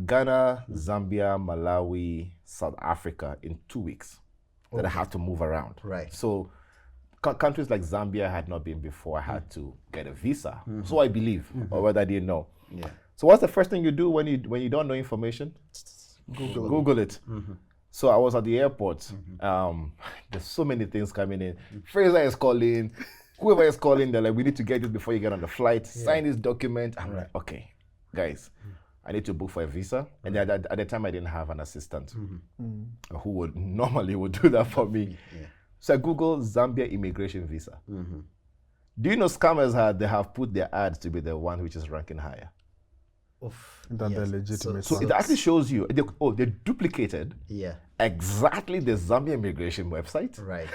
Ghana, Zambia, Malawi, South Africa in 2 weeks that I had to move around. Right. So countries like Zambia I had not been before. I had to get a visa. So I believe, or whether I didn't know. Yeah. So what's the first thing you do when you don't know information? Google it. So I was at the airport. There's so many things coming in. Fraiser is calling. Whoever is calling, they're like, we need to get this before you get on the flight. Sign this document. I'm like, okay, guys, I need to book for a visa. And at the time, I didn't have an assistant who would normally do that for me. Yeah. So I Googled Zambia immigration visa. Do you know scammers they have put their ads to be the one which is ranking higher? Oof. Than the legitimate. So it actually shows you, they duplicated Yeah. exactly the Zambia immigration website. Right.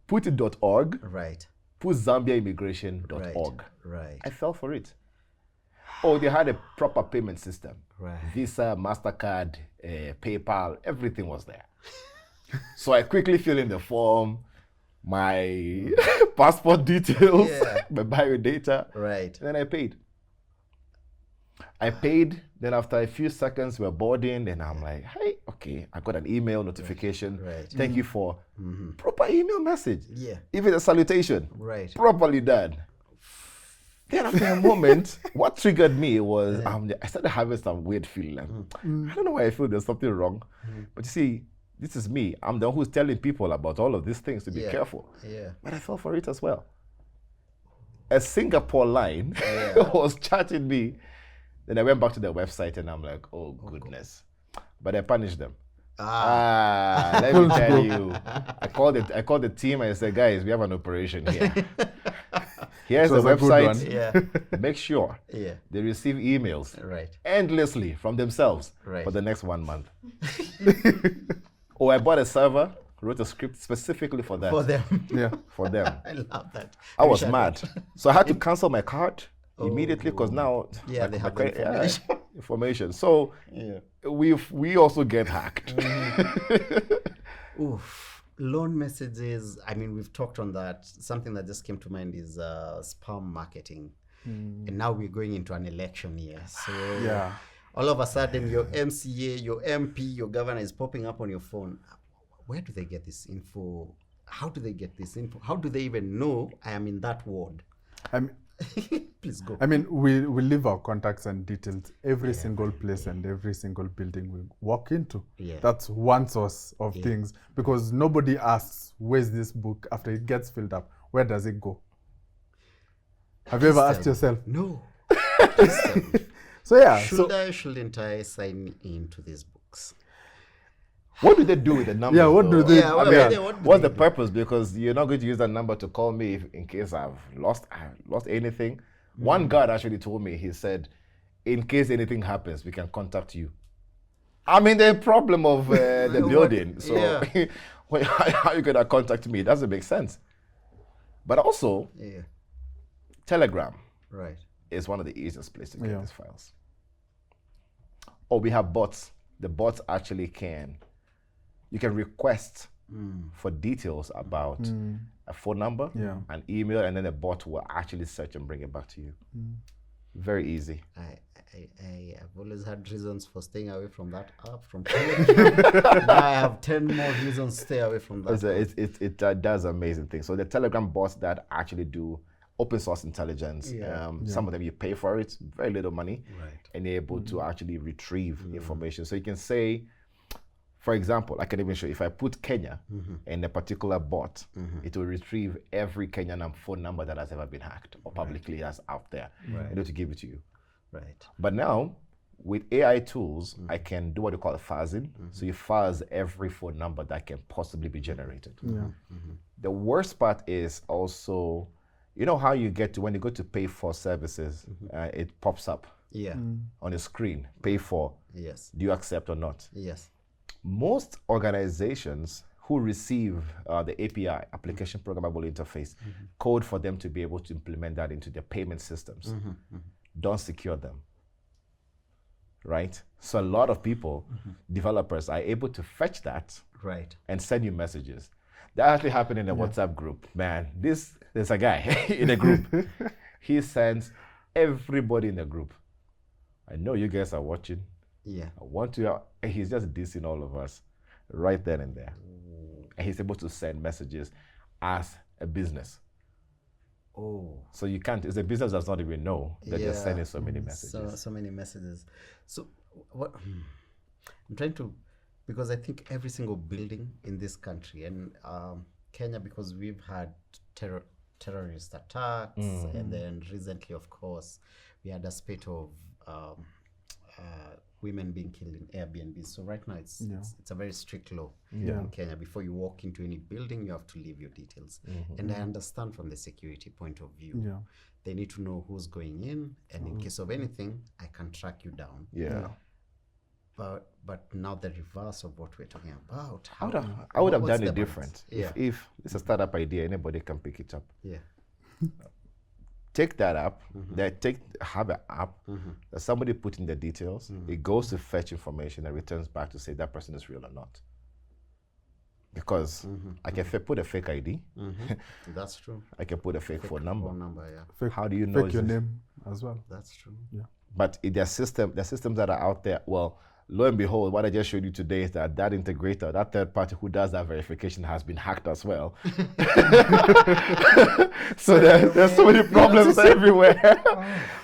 Put it .org, Right. put zambiaimmigration.org. Right. I fell for it. Oh, they had a proper payment system. Right. Visa, MasterCard, PayPal, everything was there. So I quickly fill in the form, my passport details, my bio data, Right. and then I paid. Then after a few seconds we're boarding, then I'm like, hey, okay, I got an email notification. Right. Thank you for proper email message. Yeah. Even a salutation. Right. Properly done. Then after a moment, what triggered me was I started having some weird feeling. Like, I don't know why I feel there's something wrong. But you see, this is me. I'm the one who's telling people about all of these things to be careful. Yeah. But I fell for it as well. A Singapore line was chatting me. Then I went back to the website and I'm like, oh goodness. But I punished them. Let me tell you. I called the team and I said, guys, we have an operation here. Here's the website. Yeah. Make sure they receive emails endlessly from themselves for the next 1 month. I bought a server, wrote a script specifically for that. For them. Yeah. For them. I love that. I was mad. So I had to cancel my card immediately because now they have the information. Information. So we also get hacked. Oof. Loan messages, I mean, we've talked on that. Something that just came to mind is spam marketing. And now we're going into an election year. So all of a sudden your MCA, your MP, your governor is popping up on your phone. Where do they get this info? How do they get this info? How do they even know I am in that ward? Please go. I mean, we leave our contacts and details every single place and every single building we walk into. Yeah. That's one source of things, because nobody asks, where's this book after it gets filled up? Where does it go? Have you ever asked yourself? No. So yeah. Shouldn't I sign into these books? What do they do with the number? Yeah, what do they? What's the purpose? Because you're not going to use that number to call me in case I've lost anything. One guard actually told me, he said, in case anything happens, we can contact you. I'm in the problem of the building. So how are you going to contact me? It doesn't make sense. But also, Telegram is one of the easiest places to get these files. Or we have bots. The bots actually you can request for details about a phone number, an email, and then the bot will actually search and bring it back to you. Very easy. I've always had reasons for staying away from that app, from Telegram. Now I have 10 more reasons to stay away from that. It does amazing things. So the Telegram bots that actually do open source intelligence, some of them you pay for it, very little money, and you're able to actually retrieve information. So you can say, For example, I can even show you, if I put Kenya in a particular bot, it will retrieve every Kenyan phone number that has ever been hacked or publicly that's out there. Right. In order to give it to you. Right. But now, with AI tools, I can do what you call a fuzzing. So you fuzz every phone number that can possibly be generated. Yeah. The worst part is also, you know how you get to, when you go to pay for services, it pops up Yeah. on the screen, pay for, Yes. do you accept or not? Yes. Most organizations who receive the API, application programmable interface, code for them to be able to implement that into their payment systems, don't secure them. Right? So a lot of people, developers, are able to fetch that Right. and send you messages. That actually happened in a WhatsApp group. Man, there's a guy in a group. He sends everybody in the group. I know you guys are watching. Yeah. I want to, and he's just dissing all of us right then and there. And he's able to send messages as a business. Oh. So you can't, it's a business does not even know that they're sending so many messages. So many messages. So what I'm trying to, because I think every single building in this country and Kenya, because we've had terrorist attacks, and then recently, of course, we had a spate of women being killed in Airbnb. So right now it's a very strict law in Kenya. Before you walk into any building, you have to leave your details. And I understand from the security point of view. Yeah. They need to know who's going in, and in case of anything, I can track you down. Yeah. But now the reverse of what we're talking about. I would have what's done the it different. balance? If it's a startup idea, anybody can pick it up. Yeah. Take that app, have an app that somebody put in the details, it goes to fetch information and returns back to say that person is real or not. Because I can put a fake ID, That's true. I can put a fake phone number. Phone number, yeah. Fake, How do you know fake your it's- name as well? That's true. Yeah. But in their systems that are out there, well, lo and behold, what I just showed you today is that integrator, that third party who does that verification has been hacked as well. So there's so many problems everywhere.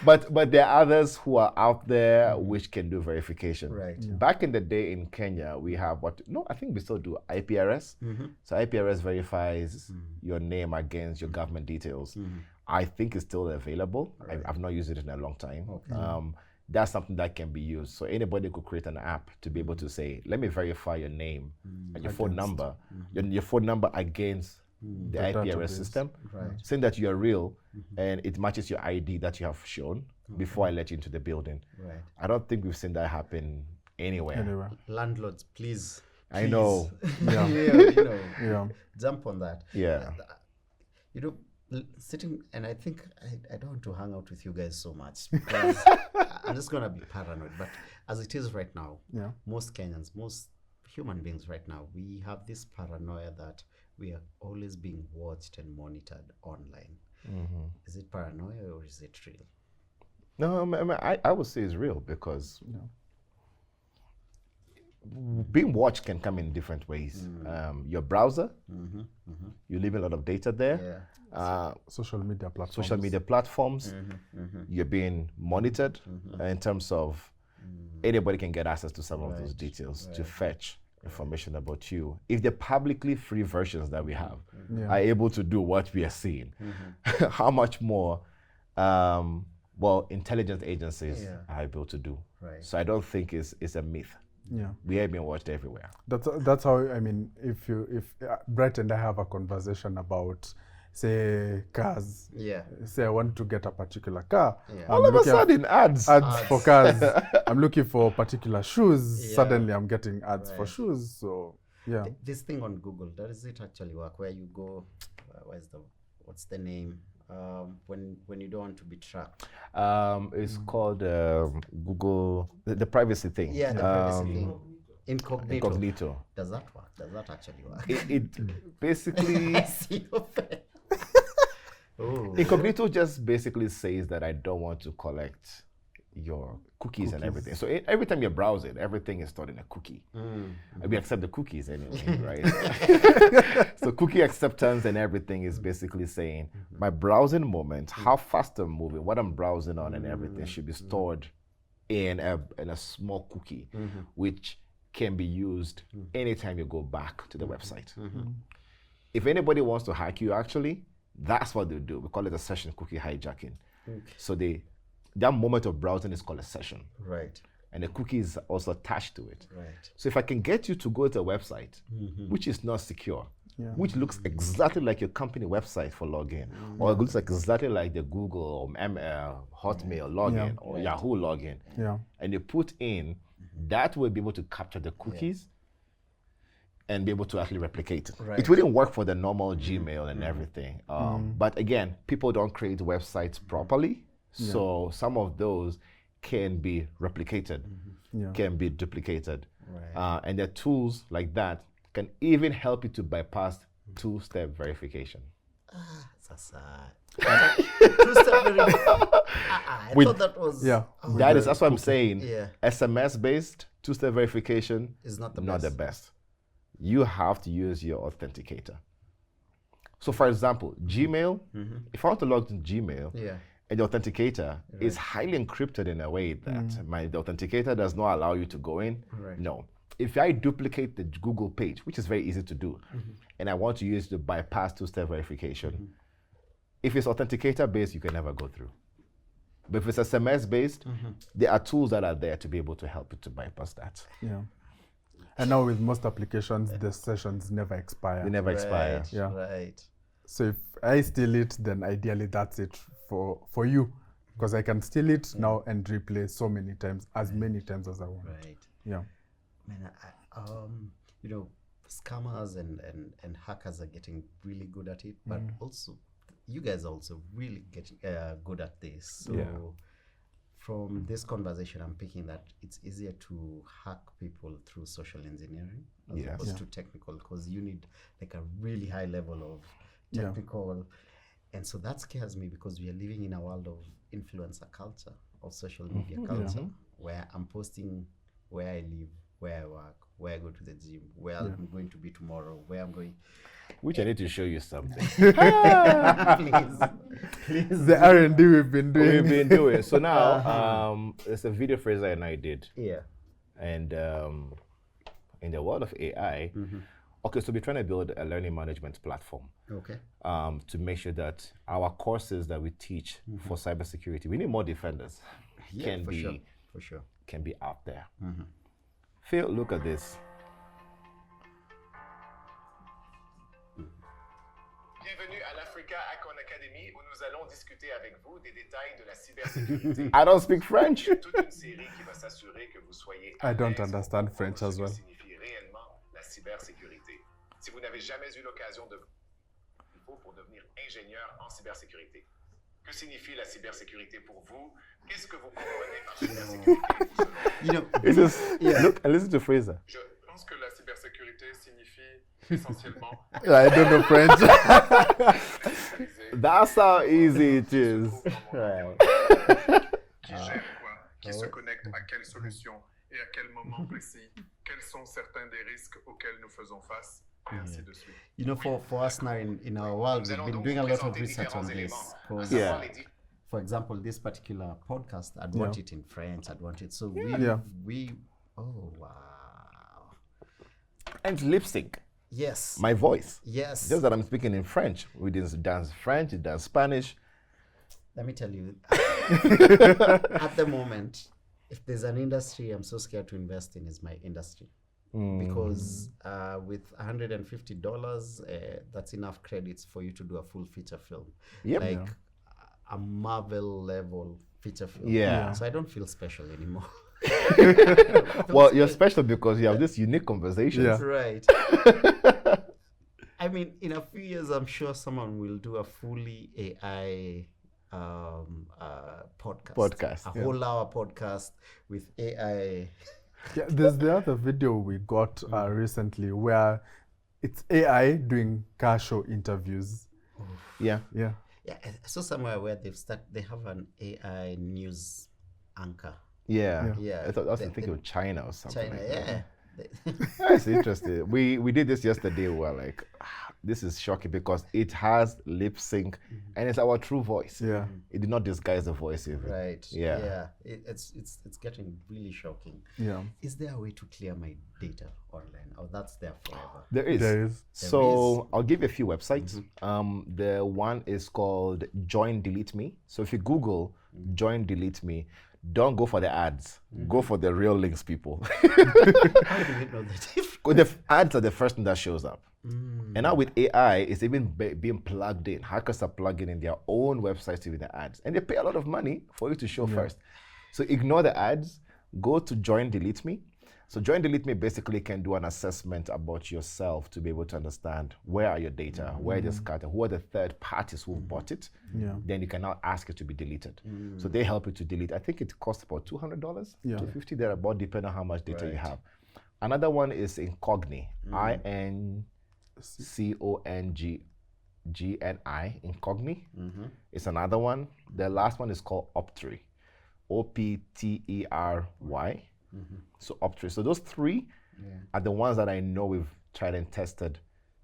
But there are others who are out there which can do verification. Right. Back in the day in Kenya, we have I think we still do IPRS. So IPRS verifies your name against your government details. I think it's still available. I've not used it in a long time. Okay. That's something that can be used. So anybody could create an app to be able to say, let me verify your name and your phone number, your phone number against the IPRS database. system, Right. saying that you're real and it matches your ID that you have shown before I let you into the building. Right. I don't think we've seen that happen anywhere. Anyway. Landlords, please. I know. Yeah. Yeah. Jump on that. Yeah. You know, sitting, and I think I don't want to hang out with you guys so much because I'm just gonna be paranoid. But as it is right now, most Kenyans, most human beings right now, we have this paranoia that we are always being watched and monitored online. Is it paranoia or is it real? No, I would say it's real because being watched can come in different ways. Your browser, you leave a lot of data there. Social media platforms. Social media platforms, you're being monitored in terms of anybody can get access to some of those details to fetch information about you. If the publicly free versions that we have are able to do what we are seeing, how much more intelligence agencies are able to do. Right. So I don't think it's a myth. Yeah. We have been watched everywhere. That's how, I mean, if Brett and I have a conversation about, say, cars. Yeah. Say I want to get a particular car. Yeah. I'm All of a looking at sudden, ads. ads for cars. I'm looking for particular shoes. Yeah. Suddenly I'm getting ads for Right. shoes. So yeah. This thing on Google, does it actually work? Where you go, what's the name? When you don't want to be tracked. It's called Google, the privacy thing. Yeah, the privacy thing. Incognito. Does that work? Does that actually work? It basically, I see your face. Oh. Incognito just basically says that I don't want to collect your cookies and everything. So every time you're browsing, everything is stored in a cookie. We accept the cookies anyway, right? So cookie acceptance and everything is basically saying my browsing moment, how fast I'm moving, what I'm browsing on and everything should be stored in a small cookie, which can be used anytime you go back to the website. If anybody wants to hack you, actually, that's what they do. We call it a session cookie hijacking. So that moment of browsing is called a session. Right. And the cookie is also attached to it. Right. So if I can get you to go to a website, which is not secure, which looks exactly like your company website for login, or it looks like exactly like the Google or Hotmail login or Yahoo login, and you put in, that will be able to capture the cookies and be able to actually replicate it. Right. It wouldn't work for the normal Gmail and everything. But again, people don't create websites properly, so some of those can be replicated, can be duplicated. Right. And the tools like that can even help you to bypass two-step verification. That's two-step verification. I thought that was... That's what I'm saying. Yeah. SMS-based two-step verification is not the best. You have to use your authenticator. So for example, Gmail, if I want to log into Gmail, and the authenticator is highly encrypted in a way that the authenticator does not allow you to go in. No. If I duplicate the Google page, which is very easy to do, and I want to use the bypass two-step verification, if it's authenticator-based, you can never go through. But if it's SMS-based, there are tools that are there to be able to help you to bypass that. Yeah. And now with most applications, the sessions never expire. They never expire. Yeah. Right. So if I steal it, then ideally that's it for you, because I can steal it now and replay so many times, as many times as I want. Right. Yeah. Man, you know, scammers and hackers are getting really good at it, but also you guys are also really getting good at this. So from this conversation, I'm picking that it's easier to hack people through social engineering as opposed to technical, because you need like a really high level of technical. And so that scares me, because we are living in a world of influencer culture, of social media culture, where I'm posting where I live, where I work, where I go to the gym, where I'm going to be tomorrow, where I'm going. Which I need to show you something. Please. The R&D we've been doing. So now, there's a video Fraiser and I did. Yeah. And in the world of AI, okay, so we're trying to build a learning management platform. Okay. To make sure that our courses that we teach for cybersecurity, we need more defenders. For sure. Can be out there. Phil, look at this. Bienvenue à l'Africa Hackon Academy, où nous allons discuter avec vous des détails de la cybersécurité. I don't speak French. Toute une série qui va s'assurer que vous soyez I don't understand French as ce que well. signifie réellement la cybersécurité. Si vous n'avez jamais eu l'occasion de il faut pour devenir ingénieur en cybersécurité. Que signifie la cybersécurité pour vous? Qu'est-ce que vous comprenez par cybersécurité? You know, Look and listen to Fraiser. Je pense que la cybersécurité signifie essentiellement I don't know French. That's how easy it is. qui gère quoi, qui se connecte à quelle solution et à quel moment précis, quels sont certains des risques auxquels nous faisons face, et ainsi de suite. You know, for us now in our world, we've been doing a lot of research on this. For example, this particular podcast, I'd want it in French, I'd want it. So we oh wow. And lip sync. Yes. My voice. Yes. Just that I'm speaking in French. We didn't dance French, it dance Spanish. Let me tell you, at the moment, if there's an industry I'm so scared to invest in, is my industry. Because with $150, that's enough credits for you to do a full feature film. Like a Marvel level feature film. Yeah. So I don't feel special anymore. Well, you're special because you have this unique conversation. Yeah. Right. I mean, in a few years, I'm sure someone will do a fully AI podcast. A whole hour podcast with AI. Yeah, there's the other video we got recently where it's AI doing car show interviews. Yeah. Yeah. Yeah, I saw somewhere where they have an AI news anchor. Yeah. Yeah. I was thinking of China or something. China, like that. That's interesting. We did this yesterday. We were like, this is shocking because it has lip sync and it's our true voice. Yeah. It did not disguise the voice even. Right. Yeah. It's getting really shocking. Yeah. Is there a way to clear my data online? Or that's there forever? There is. There is. So I'll give you a few websites. The one is called Join Delete Me. So if you Google Join Delete Me, don't go for the ads. Go for the real links, people. How do we know that? The ads are the first thing that shows up. And now with AI, it's even being plugged in. Hackers are plugging in their own websites with the ads. And they pay a lot of money for you to show first. So ignore the ads. Go to Join Delete Me. So Join Delete Me basically can do an assessment about yourself to be able to understand where are your data, where it is scattered, who are the third parties who bought it. Then you can now ask it to be deleted. So they help you to delete. I think it costs about $200 to $50 thereabout, depending on how much data you have. Another one is Incogni, INCONGGNI, Incogni. It's another one. The last one is called Optry, OPTERY. So Optry. So those three are the ones that I know we've tried and tested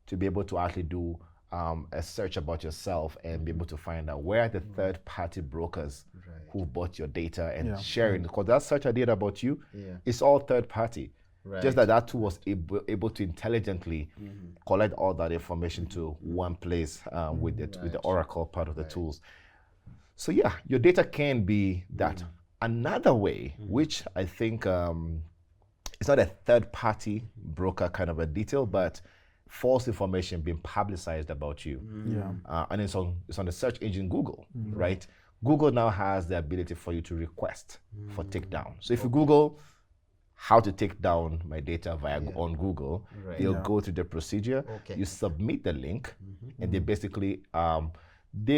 to be able to actually do a search about yourself and be able to find out where are the third-party brokers who bought your data and sharing. Because that search I did about you, it's all third-party. Just that tool was able to intelligently collect all that information to one place with the Oracle part of the tools. So yeah, your data can be that. Another way, which I think it's not a third-party broker kind of a detail, but false information being publicized about you. And it's on the search engine Google, right? Google now has the ability for you to request for takedown. So if you Google how to take down my data on Google, they'll go through the procedure. You submit the link, and they basically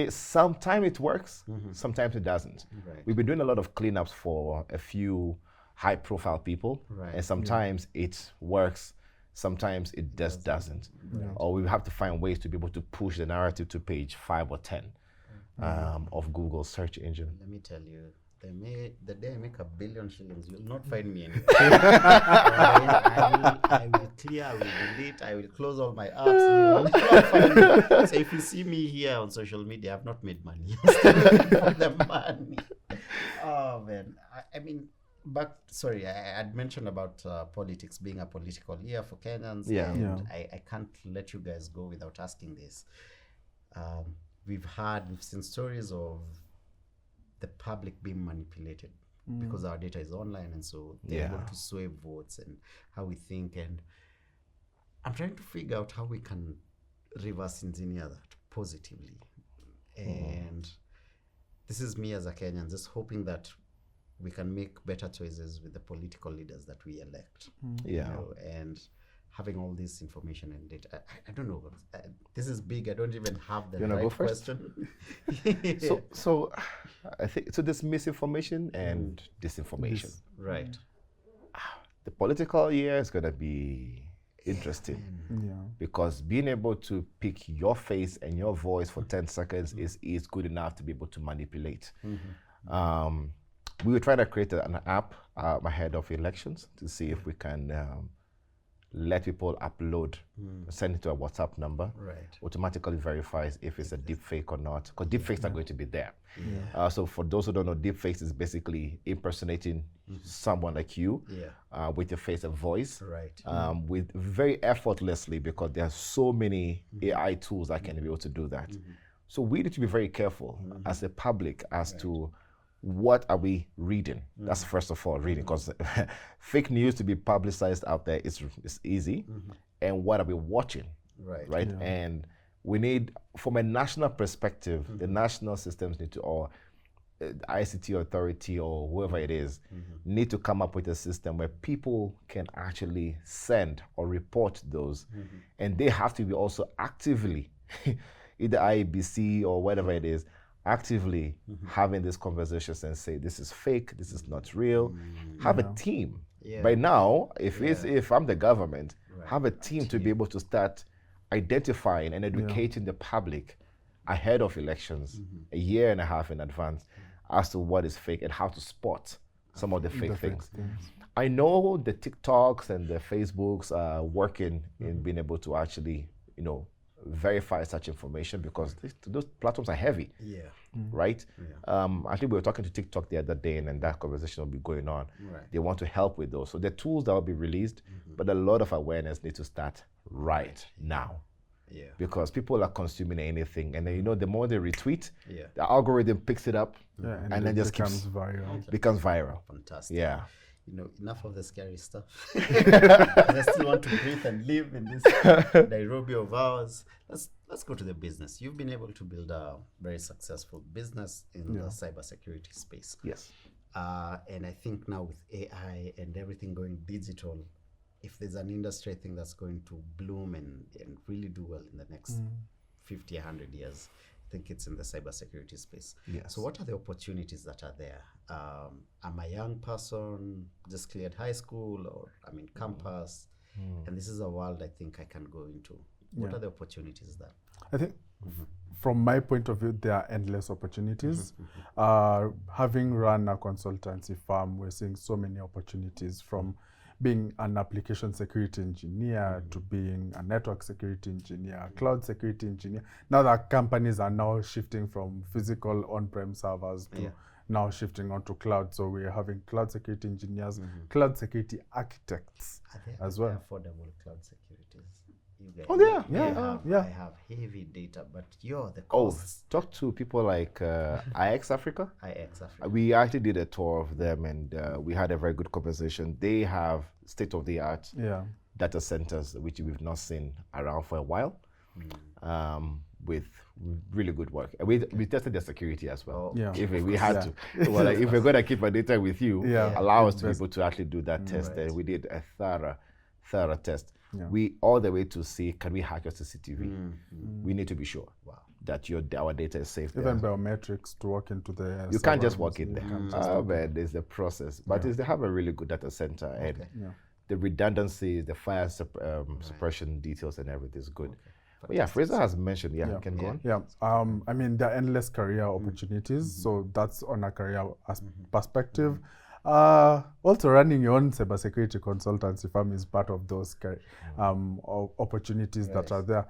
sometimes it works, sometimes it doesn't. We've been doing a lot of cleanups for a few high-profile people, and sometimes it works, sometimes it just doesn't. Or we have to find ways to be able to push the narrative to page 5 or 10 of Google's search engine. Let me tell you, the day I make $1 billion, you'll not find me anywhere. I will clear, I will delete, I will close all my apps. You will not find me. So if you see me here on social media, I've not made money. I'm still looking for the money. Oh man, I mean, but sorry, I had mentioned about politics being a political year for Kenyans. And I can't let you guys go without asking this. We've seen stories of the public being manipulated because our data is online, and so they're able to sway votes and how we think. And I'm trying to figure out how we can reverse engineer that positively. And this is me as a Kenyan, just hoping that we can make better choices with the political leaders that we elect. You know, and having all this information and data, I don't know. This is big. I don't even have the right question. So I think there's misinformation and disinformation. Right. The political year is going to be interesting because being able to pick your face and your voice for 10 seconds is good enough to be able to manipulate. We were trying to create an app ahead of elections to see if we can let people upload, send it to a WhatsApp number, automatically verifies if it's a deep fake or not, because deep fakes are going to be there. So for those who don't know, deep fakes is basically impersonating someone like you with your face and voice, with very effortlessly, because there are so many AI tools that can be able to do that. So we need to be very careful as a public as to what are we reading? That's first of all reading, because fake news to be publicized out there is easy. And what are we watching? Right? And we need, from a national perspective, the national systems need to, or ICT authority or whoever it is, need to come up with a system where people can actually send or report those. And they have to be also actively, either IEBC or whatever it is, actively having these conversations and say, this is fake, this is not real. Have a team. By now, if I'm the government, have a team to be able to start identifying and educating the public ahead of elections, a year and a half in advance, as to what is fake and how to spot some of the fake things. I know the TikToks and the Facebooks are working in being able to actually, verify such information because those platforms are heavy, right? I think we were talking to TikTok the other day, and that conversation will be going on. Right. They want to help with those. So the tools that will be released, but a lot of awareness needs to start right now. Yeah. Because people are consuming anything, and then the more they retweet, Yeah. the algorithm picks it up, and and it then just becomes viral. becomes viral. Fantastic. Yeah. Enough of the scary stuff. I still want to breathe and live in this Nairobi of ours. Let's go to the business. You've been able to build a very successful business in the cybersecurity space. Yes. And I think now with AI and everything going digital, if there's an industry I think that's going to bloom and really do well in the next 50, 100 years, I think it's in the cybersecurity space. Yes. So what are the opportunities that are there? I'm a young person, just cleared high school, or I'm in campus, and this is a world I think I can go into. What are the opportunities there? I think from my point of view, there are endless opportunities. Having run a consultancy firm, we're seeing so many opportunities from being an application security engineer to being a network security engineer, cloud security engineer. Now that companies are now shifting from physical on-prem servers to now shifting onto cloud. So we're having cloud security engineers, cloud security architects as well. Affordable cloud securities. You guys, Oh, yeah. I have heavy data, but the Oh, costs. talk to people like IX Africa. IX Africa. We actually did a tour of them, and we had a very good conversation. They have state-of-the-art data centers, which we've not seen around for a while, with really good work. We tested their security as well. If we had to. Well, like, if we're going to keep our data with you, allow us to be able to actually do that test. And we did a thorough test. We all the way to see, can we hack your CCTV? We need to be sure that our data is safe. Even biometrics to walk into the you can't just walk in there. But there's a process. But they have a really good data center, and the redundancy, the fire suppression details and everything is good. But yeah, Fraiser has mentioned, can go on. Yeah, I mean, there are endless career opportunities, so that's on a career perspective. Also, running your own cybersecurity consultancy firm is part of those opportunities that are there.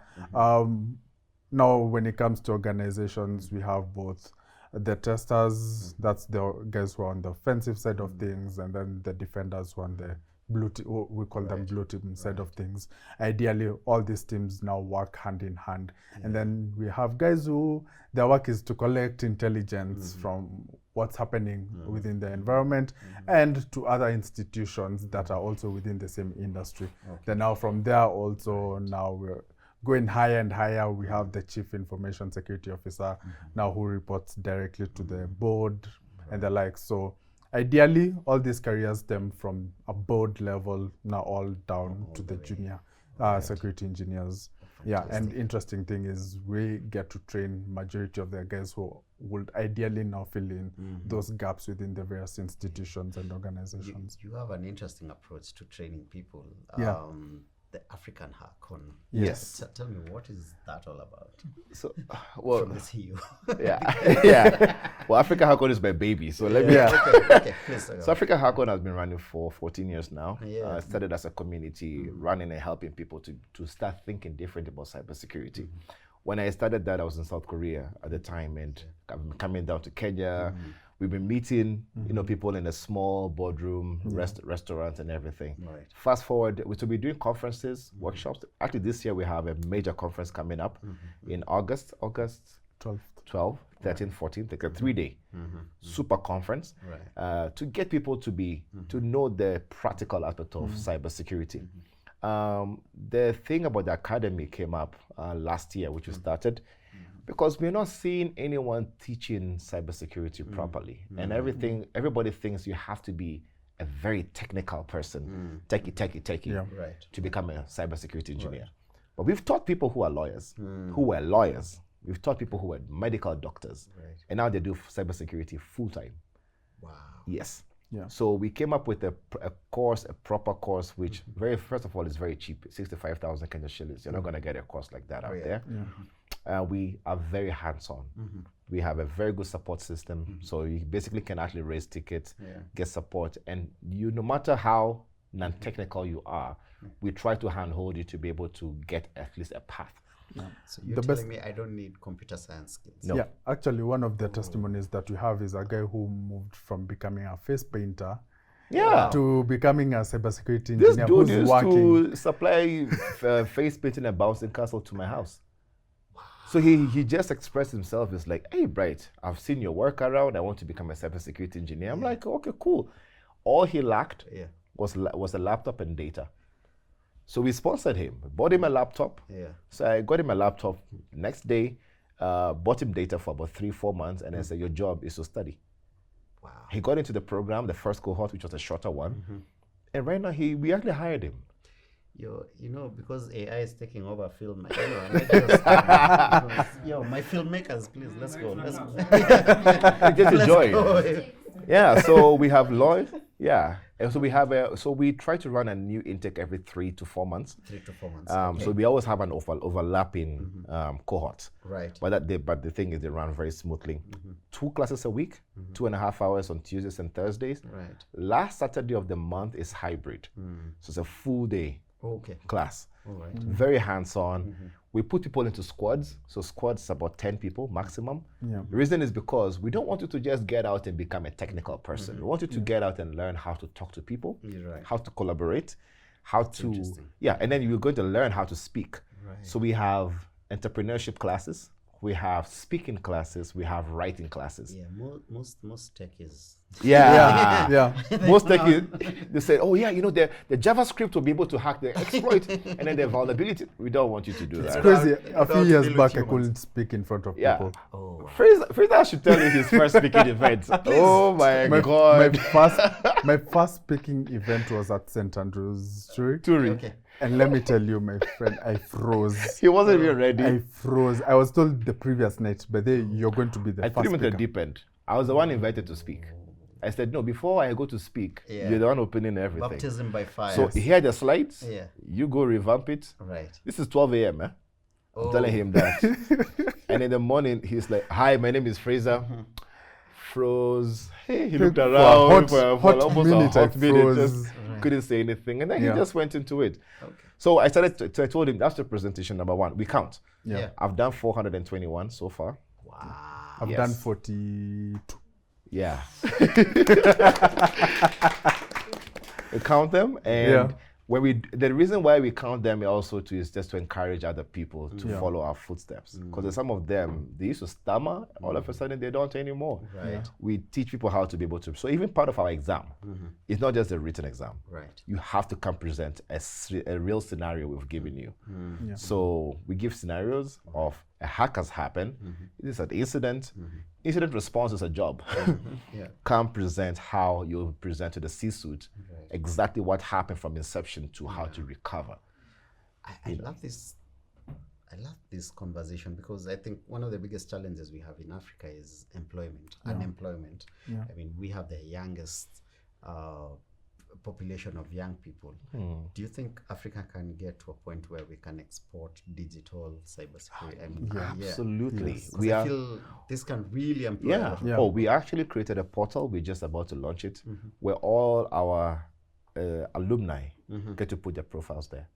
Now, when it comes to organizations, we have both the testers, that's the guys who are on the offensive side of things, and then the defenders who are on the blue team, we call them blue team side of things. Ideally, all these teams now work hand in hand. And then we have guys who their work is to collect intelligence from what's happening within the environment and to other institutions that are also within the same industry. Then now from there also, now we're going higher and higher. We have the Chief Information Security Officer now who reports directly to the board and the like. So ideally, all these careers stem from a board level, now all down to the junior security engineers. Yeah, and interesting thing is we get to train majority of the guys who would ideally now fill in those gaps within the various institutions and organizations. You have an interesting approach to training people. The African Hackon. Yes. Tell me, what is that all about? So, well, From the CEO. Well, Africa Hackon is my baby, so let me. Okay, please. So Africa Hackon has been running for 14 years now. Yeah. Started as a community, running and helping people to start thinking different about cybersecurity. When I started that, I was in South Korea at the time, and I'm coming down to Kenya. We've been meeting, people in a small boardroom, restaurants and everything. Right. Fast forward, we'll be doing conferences, workshops. Actually, this year we have a major conference coming up in August 12, 13, 14, like a 3-day super conference to get people to know the practical aspect of cybersecurity. The thing about the academy came up last year, which we started, because we're not seeing anyone teaching cybersecurity properly. And everybody thinks you have to be a very technical person, techie, to become a cybersecurity engineer. But we've taught people who are lawyers, who were lawyers. We've taught people who were medical doctors, and now they do cybersecurity full time. Wow. Yes. Yeah. So we came up with a proper course, which first of all is very cheap, 65,000 Kenya shillings. You're not going to get a course like that out there. We are very hands-on. We have a very good support system. So you basically can actually raise tickets, get support, and you, no matter how non-technical you are, we try to handhold you to be able to get at least a path. So you're telling me I don't need computer science skills? No. Yeah, actually, one of the testimonies that we have is a guy who moved from becoming a face painter to becoming a cybersecurity This engineer dude who's used working. to supply face painting and bouncing castle to my house. So he just expressed himself as like, hey, Bright, I've seen your work around. I want to become a cybersecurity engineer. I'm like, okay, cool. All he lacked was a laptop and data. So we sponsored him, bought him a laptop. So I got him a laptop. Next day, bought him data for about 3-4 months, and I said, your job is to study. Wow. He got into the program, the first cohort, which was a shorter one. And right now, we actually hired him. You know, because AI is taking over film, I don't know, I might just, my filmmakers, please, let's go. Just enjoy it. Yeah, so we have Lloyd. Yeah. And so we have so we try to run a new intake every 3 to 4 months. 3 to 4 months. So we always have an overlapping cohort. Right. But the thing is, they run very smoothly. 2 classes a week, 2.5 hours on Tuesdays and Thursdays. Right. Last Saturday of the month is hybrid. So it's a full day class. All right. Very hands-on. We put people into squads. So squads is about 10 people maximum. The reason is because we don't want you to just get out and become a technical person. We want you to get out and learn how to talk to people, how to collaborate, and then you're going to learn how to speak. Right. So we have entrepreneurship classes, we have speaking classes, we have writing classes. Yeah, most tech is. Most tech is, they say, oh yeah, you know, the JavaScript will be able to hack the exploit, and then the vulnerability. We don't want you to do that. It's crazy. A few years back, I couldn't speak in front of people. Oh, wow. Fraiser should tell you his first speaking event. Oh my God. My first speaking event was at St. Andrews Turi. Okay. And let me tell you, my friend, I froze. He wasn't even ready. I froze. I was told the previous night, but then you're going to be the I first threw him into the speaker. deep end. I was the one invited to speak. I said, no, before I go to speak, you're the one opening everything. Baptism by fire. So here are the slides. Yeah. You go revamp it. Right. This is 12 a.m. I'm telling him that. And in the morning, he's like, hi, my name is Fraiser. Froze. Hey, he looked around for almost a hot minute. Just couldn't say anything. And then he just went into it. Okay. So I told him, that's the presentation number 1. We count. Yeah. I've done 421 so far. Wow. I've done 42. Yeah. We count them, and when the reason why we count them also is just to encourage other people to follow our footsteps. Because some of them, they used to stammer, all of a sudden they don't anymore. Right. We teach people how to be able to. So even part of our exam, it's not just a written exam. Right. You have to come present a real scenario we've given you. So we give scenarios of a hack has happened. It is an incident. Incident response is a job. Come present how you present to the C-suite exactly what happened from inception to how to recover. I love this. I love this conversation because I think one of the biggest challenges we have in Africa is unemployment. I mean, we have the youngest population of young people. Do you think Africa can get to a point where we can export digital cybersecurity? I mean, Absolutely. Yes. I feel this can really employ. Oh, we actually created a portal. We're just about to launch it, where all our alumni get to put their profiles there.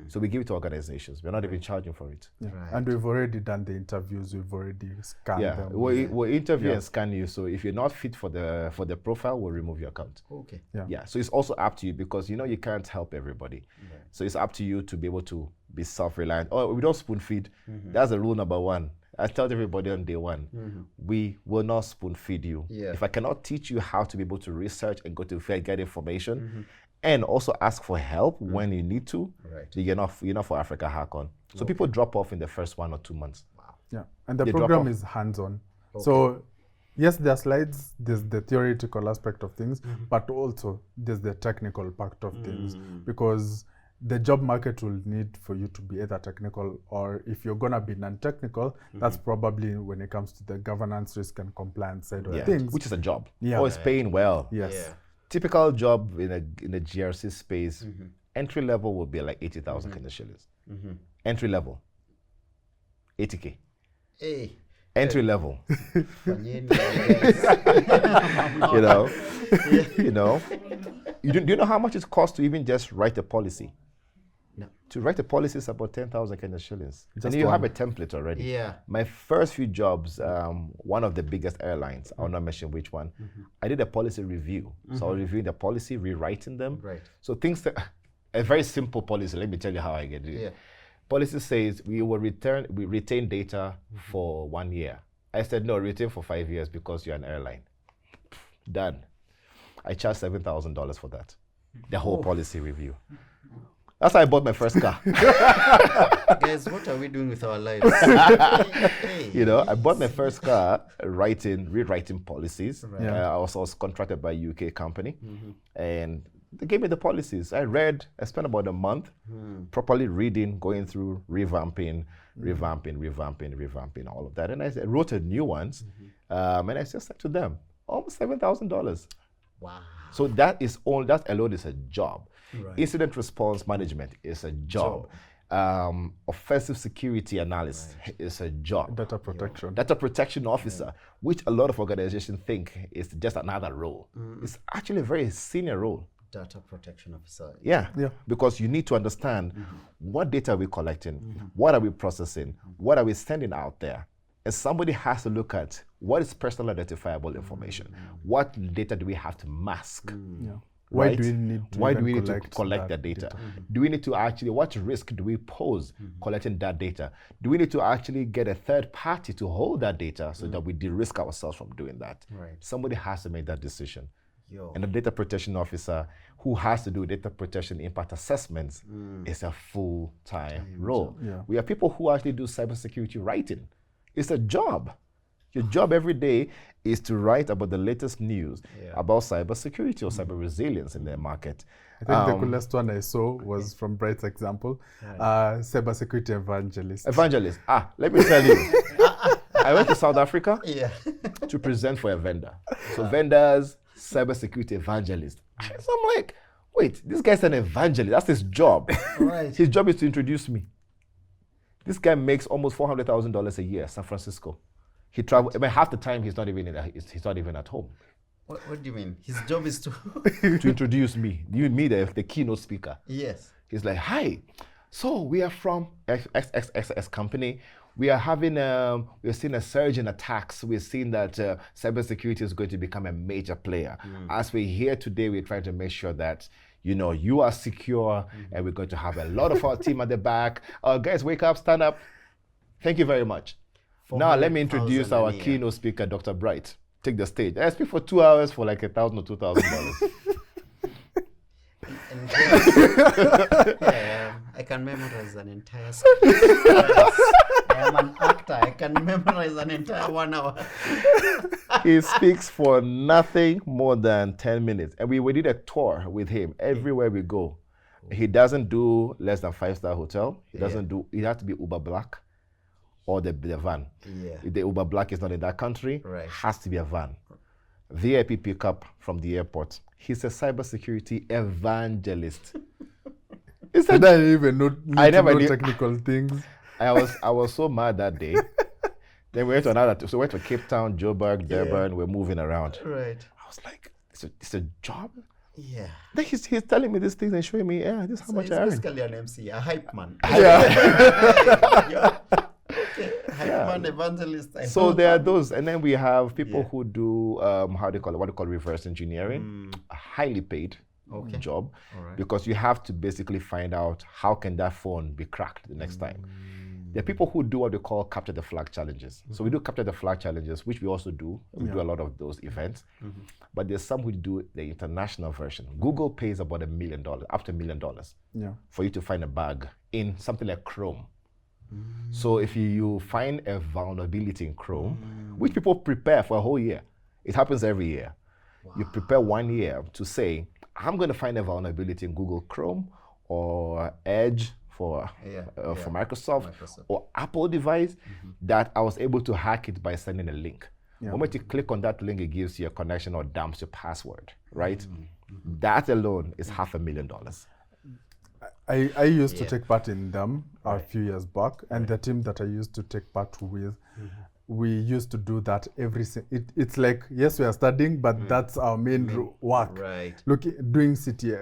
So we give it to organizations. We're not even charging for it. Right. And we've already done the interviews. We've already scanned them. We'll interview and scan you. So if you're not fit for the profile, we'll remove your account. Okay. Yeah. So it's also up to you because you can't help everybody. So it's up to you to be able to be self-reliant. Oh, we don't spoon feed. That's the rule number 1. I tell everybody on day 1, we will not spoon feed you. If I cannot teach you how to be able to research and go to get information, and also ask for help when you need to, you're not for Africa Hack-On. So people drop off in the first 1 or 2 months. Wow. Yeah, and the program is hands-on. So yes, there are slides, there's the theoretical aspect of things, but also there's the technical part of things, because the job market will need for you to be either technical, or if you're going to be non-technical, that's probably when it comes to the governance, risk and compliance side of things. Which is a job. Oh, it's paying well. Yes. Typical job in the GRC space, entry level would be like 80,000 Kenya shillings. Entry level, 80K. Hey, Entry level. Fanyeni, You know, you know. Do you know how much it costs to even just write a policy? No. To write a policy is about 10,000 Kenya shillings. Just And you one. have a template already. Yeah. My first few jobs, one of the biggest airlines, I'll not mention which one, I did a policy review. So I was reviewing the policy, rewriting them. Right. So things that, a very simple policy, let me tell you how I get it. Yeah. Policy says we retain data for 1 year. I said, no, retain for 5 years because you're an airline. Done. I charged $7,000 for that. The whole policy rewiew. That's how I bought my first car. Guys, what are we doing with our lives? Hey. You know, I bought my first car rewriting policies. Right. Yeah. I was contracted by a UK company, and they gave me the policies. I spent about a month properly reading, going through, revamping, all of that. And I wrote a new ones, and I just said to them, almost $7,000. Wow. So that alone is a job. Right. Incident response management is a job. Offensive security analyst is a job. Data protection. Data protection officer, which a lot of organizations think is just another role. It's actually a very senior role. Data protection officer. Yeah. Yeah. Because you need to understand what data are we collecting, what are we processing, what are we sending out there. And somebody has to look at what is personal identifiable information. What data do we have to mask? Yeah. Why Right? do we need to Why even do we need to collect collect that that data? Do we need to actually, what risk do we pose collecting that data? Do we need to actually get a third party to hold that data so that we de-risk ourselves from doing that? Right. Somebody has to make that decision. Yo. And the data protection officer who has to do data protection impact assessments is a full-time role. Yeah. We have people who actually do cybersecurity writing. It's a job. Your job every day is to write about the latest news about cybersecurity or cyber resilience in the market. I think the coolest one I saw was from Bright's example, cybersecurity evangelist. Evangelist. Let me tell you. I went to South Africa Yeah. to present for a vendor. So vendors, cybersecurity evangelist. So I'm like, wait, this guy's an evangelist. That's his job. Right. His job is to introduce me. This guy makes almost $400,000 a year, San Francisco. He travels. I mean, half the time he's not even at home. What do you mean? His job is to. To introduce me, the keynote speaker. Yes. He's like, hi. So we are from XXX company. We are having we're seeing a surge in attacks. We're seeing that cybersecurity is going to become a major player. As we're here today, we're trying to make sure that you are secure, and we're going to have a lot of our team at the back. Guys, wake up, stand up. Thank you very much. Now let me introduce 400,000 our a year. keynote speaker, Dr. Bright. Take the stage. I speak for 2 hours for like $1,000 or $2,000. And yeah, I can memorize an entire script. I am an actor. I can memorize an entire 1 hour. He speaks for nothing more than 10 minutes. And we did a tour with him everywhere we go. He doesn't do less than 5-star hotel. He doesn't do, it has to be Uber Black or the van. Yeah. If the Uber Black is not in that country, Right. has to be a van. VIP pickup from the airport. He's a cybersecurity evangelist. It's I didn't even know, I never know knew- technical things. I was so mad that day. Then we went to so we went to Cape Town, Joburg, Durban. We're moving around. Right. I was like, it's a job. Yeah. Then he's telling me these things and showing me, this is how So much he's I earn. basically an MC, a hype man. Yeah. Yeah. Okay. Hype man, evangelist. I So know there are that. those, and then we have people Yeah. who do what they call reverse engineering, a highly paid job, All right. because you have to basically find out how can that phone be cracked the next time. There are people who do what they call capture the flag challenges. So we do capture the flag challenges, which we also do. We do a lot of those events. But there's some who do the international version. Google pays about $1 million, up to $1 million, Yeah. for you to find a bug in something like Chrome. So if you find a vulnerability in Chrome, which people prepare for a whole year, it happens every year. You prepare 1 year to say, I'm going to find a vulnerability in Google Chrome or Edge for Microsoft, or Apple device that I was able to hack it by sending a link. The moment you click on that link, it gives you a connection or dumps your password, right? That alone is $500,000. I used to take part in them a few years back, and the team that I used to take part with, we used to do that it's like, yes, we are studying, but that's our main work. Right. Doing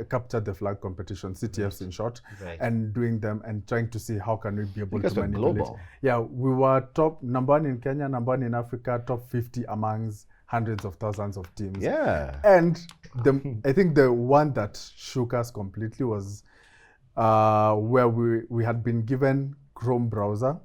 capture the flag competition, CTFs in short, and doing them and trying to see how can we be able Because to we're manipulate. global. Yeah, we were top number 1 in Kenya, number 1 in Africa, top 50 amongst hundreds of thousands of teams. Yeah. And I think the one that shook us completely was where we had been given Chrome browser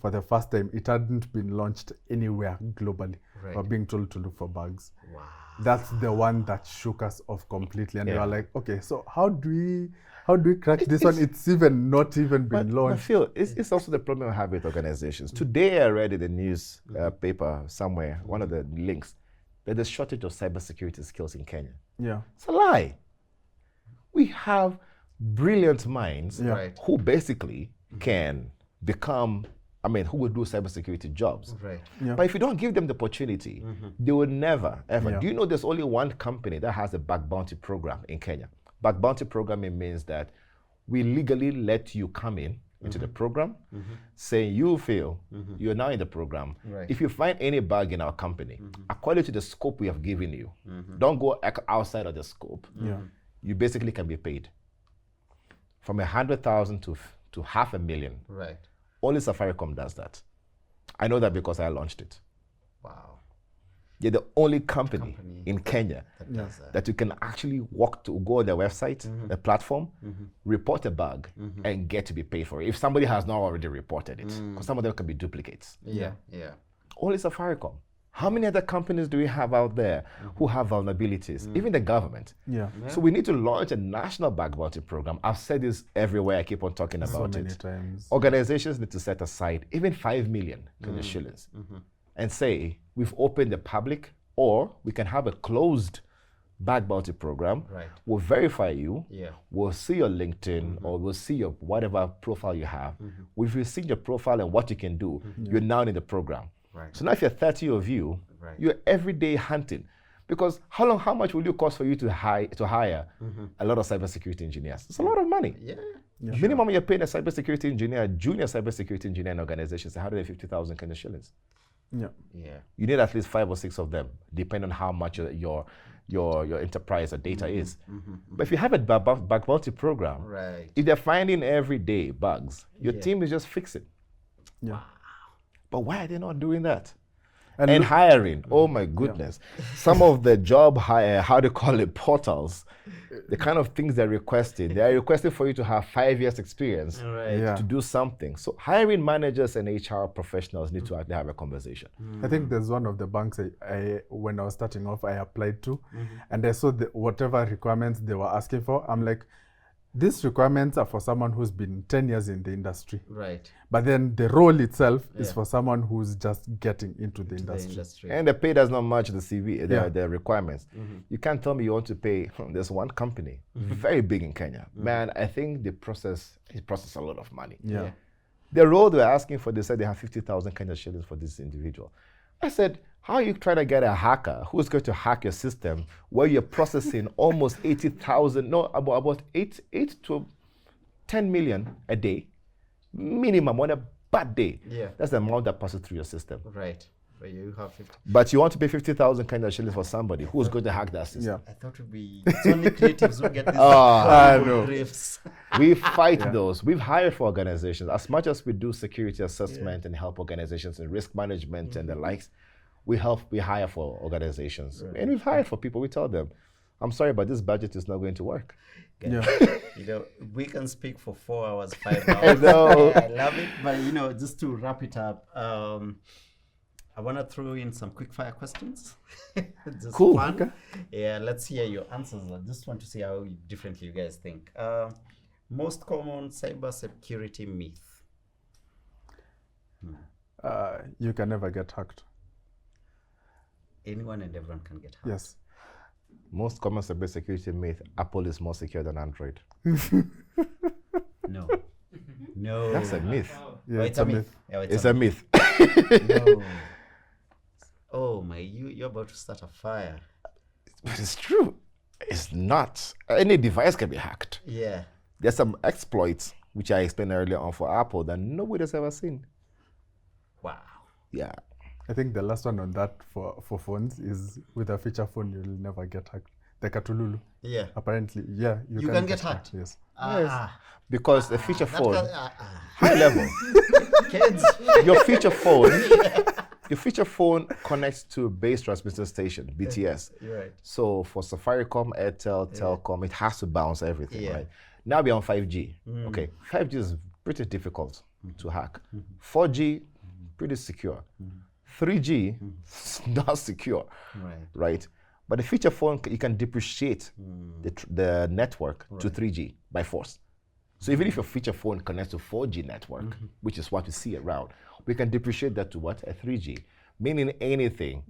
for the first time. It hadn't been launched anywhere globally. Right. We're being told to look for bugs. Wow. That's the one that shook us off completely. And we were like, okay, so how do we crack this one? It's even not even been launched. I feel it's also the problem I have with organizations. Today I read in the news paper somewhere, one of the links, that there's a shortage of cybersecurity skills in Kenya. Yeah. It's a lie. We have brilliant minds who basically can become, who will do cybersecurity jobs. Right. Yeah. But if you don't give them the opportunity, they will never, ever. Do you know there's only one company that has a bug bounty program in Kenya? Bug bounty programming means that we legally let you come into the program, saying you fail, you're now in the program. Right. If you find any bug in our company, according to the scope we have given you, don't go outside of the scope. You basically can be paid from 100,000 to 500,000. Right. Only Safaricom does that. I know that because I launched it. Wow. You're the only company in Kenya That does that. that you can actually go on their website, the platform, report a bug, and get to be paid for it if somebody has not already reported it. Because some of them can be duplicates. Yeah. Only Safaricom. How many other companies do we have out there who have vulnerabilities? Even the government. Yeah. So we need to launch a national bug bounty program. I've said this everywhere. I keep on talking about So many it. times. Organizations need to set aside even 5 million Kenya shillings and say, we've opened the public, or we can have a closed bug bounty program. Right. We'll verify you. Yeah. We'll see your LinkedIn or we'll see your whatever profile you have. If we've seen your profile and what you can do, you're now in the program. Right. So now if you're 30 of you, you're every day hunting. Because how much will it cost for you to hire a lot of cybersecurity engineers? It's a lot of money. Yeah. Minimum you're paying a cybersecurity engineer, junior cybersecurity engineer in organizations, 150,000 Kenya shillings. Yeah. Yeah. You need at least 5 or 6 of them, depending on how much your enterprise or data is. But if you have a bug bounty program, Right. if they're finding every day bugs, your team is just fixing. Yeah. But why are they not doing that? And And look- hiring, oh my goodness. Some of the job portals, the kind of things they're requesting for you to have 5 years experience Right. Yeah. to do something. So hiring managers and HR professionals need to actually have a conversation. I think there's one of the banks when I was starting off, I applied to, and I saw whatever requirements they were asking for. I'm like, these requirements are for someone who's been 10 years in the industry. Right. But then the role itself is for someone who's just getting into the industry. And the pay does not match the CV, the requirements. You can't tell me you want to pay. There's one company, very big in Kenya. Man, I think they process a lot of money. Yeah. The role they were asking for, they said they have 50,000 Kenya shillings for this individual. I said, how are you trying to get a hacker who's going to hack your system where you're processing almost 80,000, about 8 to 10 million a day, minimum on a bad day. Yeah. That's the amount that passes through your system. Right. But you have 50. But you want to pay 50,000 Kenya shillings for somebody who's going to hack that system. Yeah. I thought it's only creatives who get these I know. drifts. We fight those. We've hired for organizations. As much as we do security assessment and help organizations in risk management and the likes, we hire for organizations. And we've hired for people. We tell them, I'm sorry, but this budget is not going to work. Yeah. We can speak for 4 hours, 5 hours. I know. I love it. But, just to wrap it up, I want to throw in some quick fire questions. Just Cool. fun. Okay. Yeah, let's hear your answers. I just want to see how differently you guys think. Most common cybersecurity myth. You can never get hacked. Anyone and everyone can get hacked. Yes. Most common cybersecurity myth, Apple is more secure than Android. No. No. That's a myth. Yeah, Oh, it's a myth. Yeah, It's a myth. No. Oh my, you're about to start a fire. But it's true. It's not. Any device can be hacked. Yeah. There's some exploits, which I explained earlier on for Apple, that nobody's ever seen. Wow. Yeah. I think the last one on that for phones is with a feature phone, you'll never get hacked. The Katululu. Yeah. Apparently, yeah, You can get hacked. Yes. Because the feature phone, Can, high level, kids. your feature phone, your feature phone connects to base transmission station, BTS. Right. So for Safaricom, Airtel, Telcom, it has to bounce everything, right? Now we're on 5G. Okay, 5G is pretty difficult to hack. 4G, pretty secure. 3G, not secure, right? But the feature phone, you can depreciate the network to 3G by force. So even if your feature phone connects to 4G network, which is what we see around, we can depreciate that to what? A 3G. Meaning anything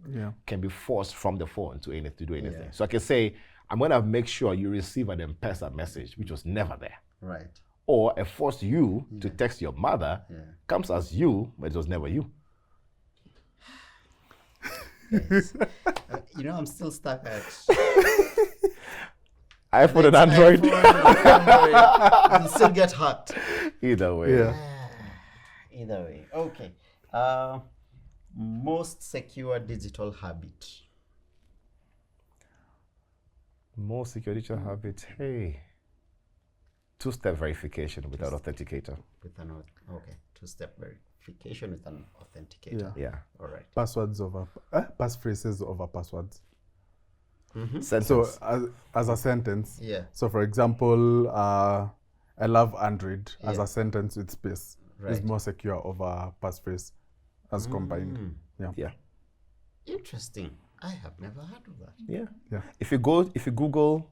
can be forced from the phone to do anything. Yeah. So I can say, I'm gonna make sure you receive an M-Pesa message, which was never there. Right. Or I forced you to text your mother, comes as you, but it was never you. Yes. You know, I'm still stuck at iPhone and Android. You still get hacked. Either way. Yeah. Either way. Okay. Most secure digital habit. Most secure digital habit, hey. Two-step verification without authenticator. With an two-step verification with an authenticator. Yeah. All right. Passwords over passphrases over passwords. Sentence. So as a sentence. Yeah. So for example, I love Android as a sentence with space is more secure over passphrase as combined. Yeah. Interesting. I have never heard of that. Yeah. If you Google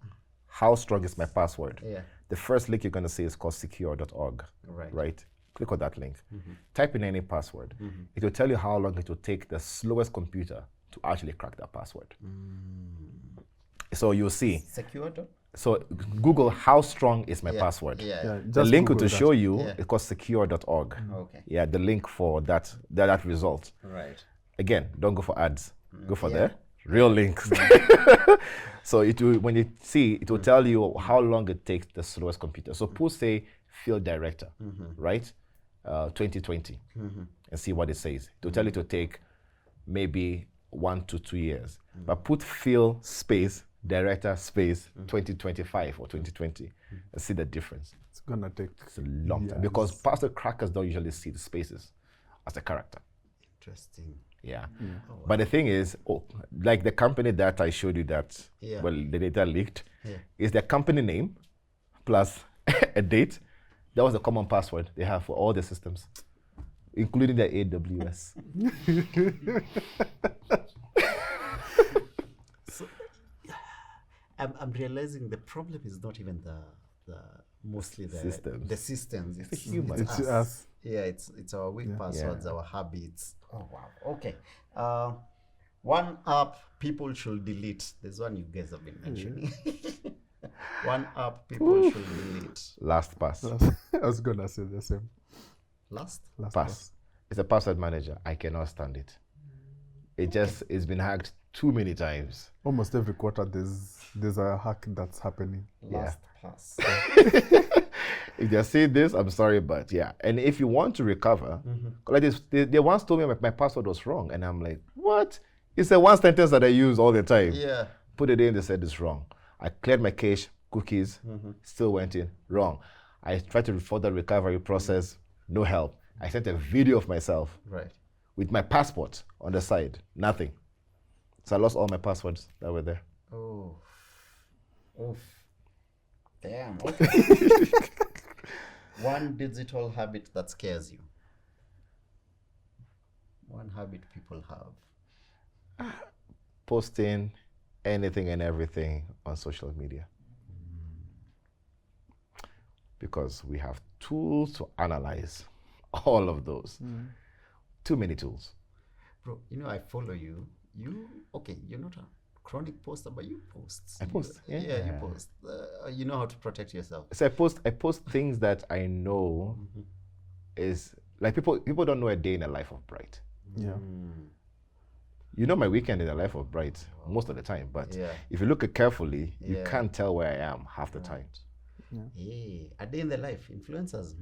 how strong is my password, the first link you're going to see is called secure.org. Right? Click on that link. Type in any password. It will tell you how long it will take the slowest computer to actually crack that password. So you'll see. Secure. So Google how strong is my password. The link will show you it's called secure.org. Okay. Yeah, the link for that result. Right. Again, don't go for ads. Go for the real links. So it will, when you see, it will tell you how long it takes the slowest computer. So put say field director, right? 2020, and see what it says. It will tell you to take maybe 1 to 2 years. But put field space director space 2025 or 2020 and see the difference. It's gonna take a long time because password crackers don't usually see the spaces as a character. Interesting. Yeah. But the thing is, like the company that I showed you that, well, the data leaked, is their company name plus a date. That was a common password they have for all the systems, including their AWS. So, I'm realizing the problem is not even the mostly the systems. The systems. It's the humans. It's us. Yeah, it's our weak passwords, our habits. Oh wow. Okay. One app people should delete. There's one you guys have been mentioning. One app people should delete. LastPass. I was gonna say the same. LastPass. It's a password manager. I cannot stand it. It's been hacked too many times. Almost every quarter there's a hack that's happening. LastPass. If they're saying this, I'm sorry, but yeah. And if you want to recover, like this, they once told me my password was wrong, and I'm like, what? It's a one sentence that I use all the time. Yeah. Put it in, they said it's wrong. I cleared my cache, cookies, still went in, wrong. I tried to further the recovery process, no help. I sent a video of myself with my passport on the side, nothing. So I lost all my passwords that were there. Oh. Oof. Damn. Okay. One digital habit that scares you. One habit people have. Posting anything and everything on social media. Because we have tools to analyze all of those. Too many tools. Bro, you know, I follow you. You're not a chronic poster, but you post. I post. Yeah, you post. You know how to protect yourself. So I post things that I know is like people don't know a day in the life of Bright. Yeah. You know my weekend in the life of Bright most of the time, but if you look carefully, you can't tell where I am half the time. Hey, a day in the life, influencers.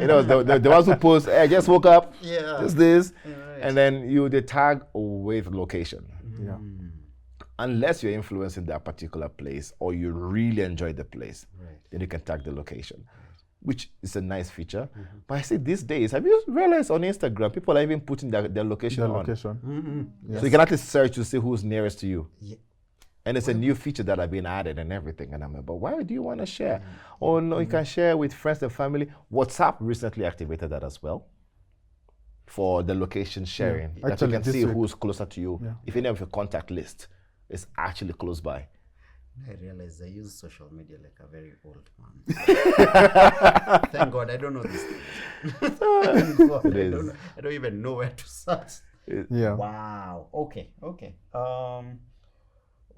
You know, the ones who post, hey, I just woke up, Yeah. just this, Right. and then they tag with location. Yeah. Unless you're influencing that particular place or you really enjoy the place, Right. then you can tag the location, which is a nice feature. But I see these days, have you realized on Instagram, people are even putting their location The on. location. So you can actually search to see who's nearest to you. Yeah. And it's a new feature that have been added and everything. And I'm like, but why do you want to share? Oh, no, you can share with friends and family. WhatsApp recently activated that as well for the location sharing. That you Actually, can this see week- who's closer to you. Yeah. If any of your contact list is actually close by. I realize I use social media like a very old man. Thank God I don't know these things. Thank God, I don't even know where to start. Yeah. Wow. Okay.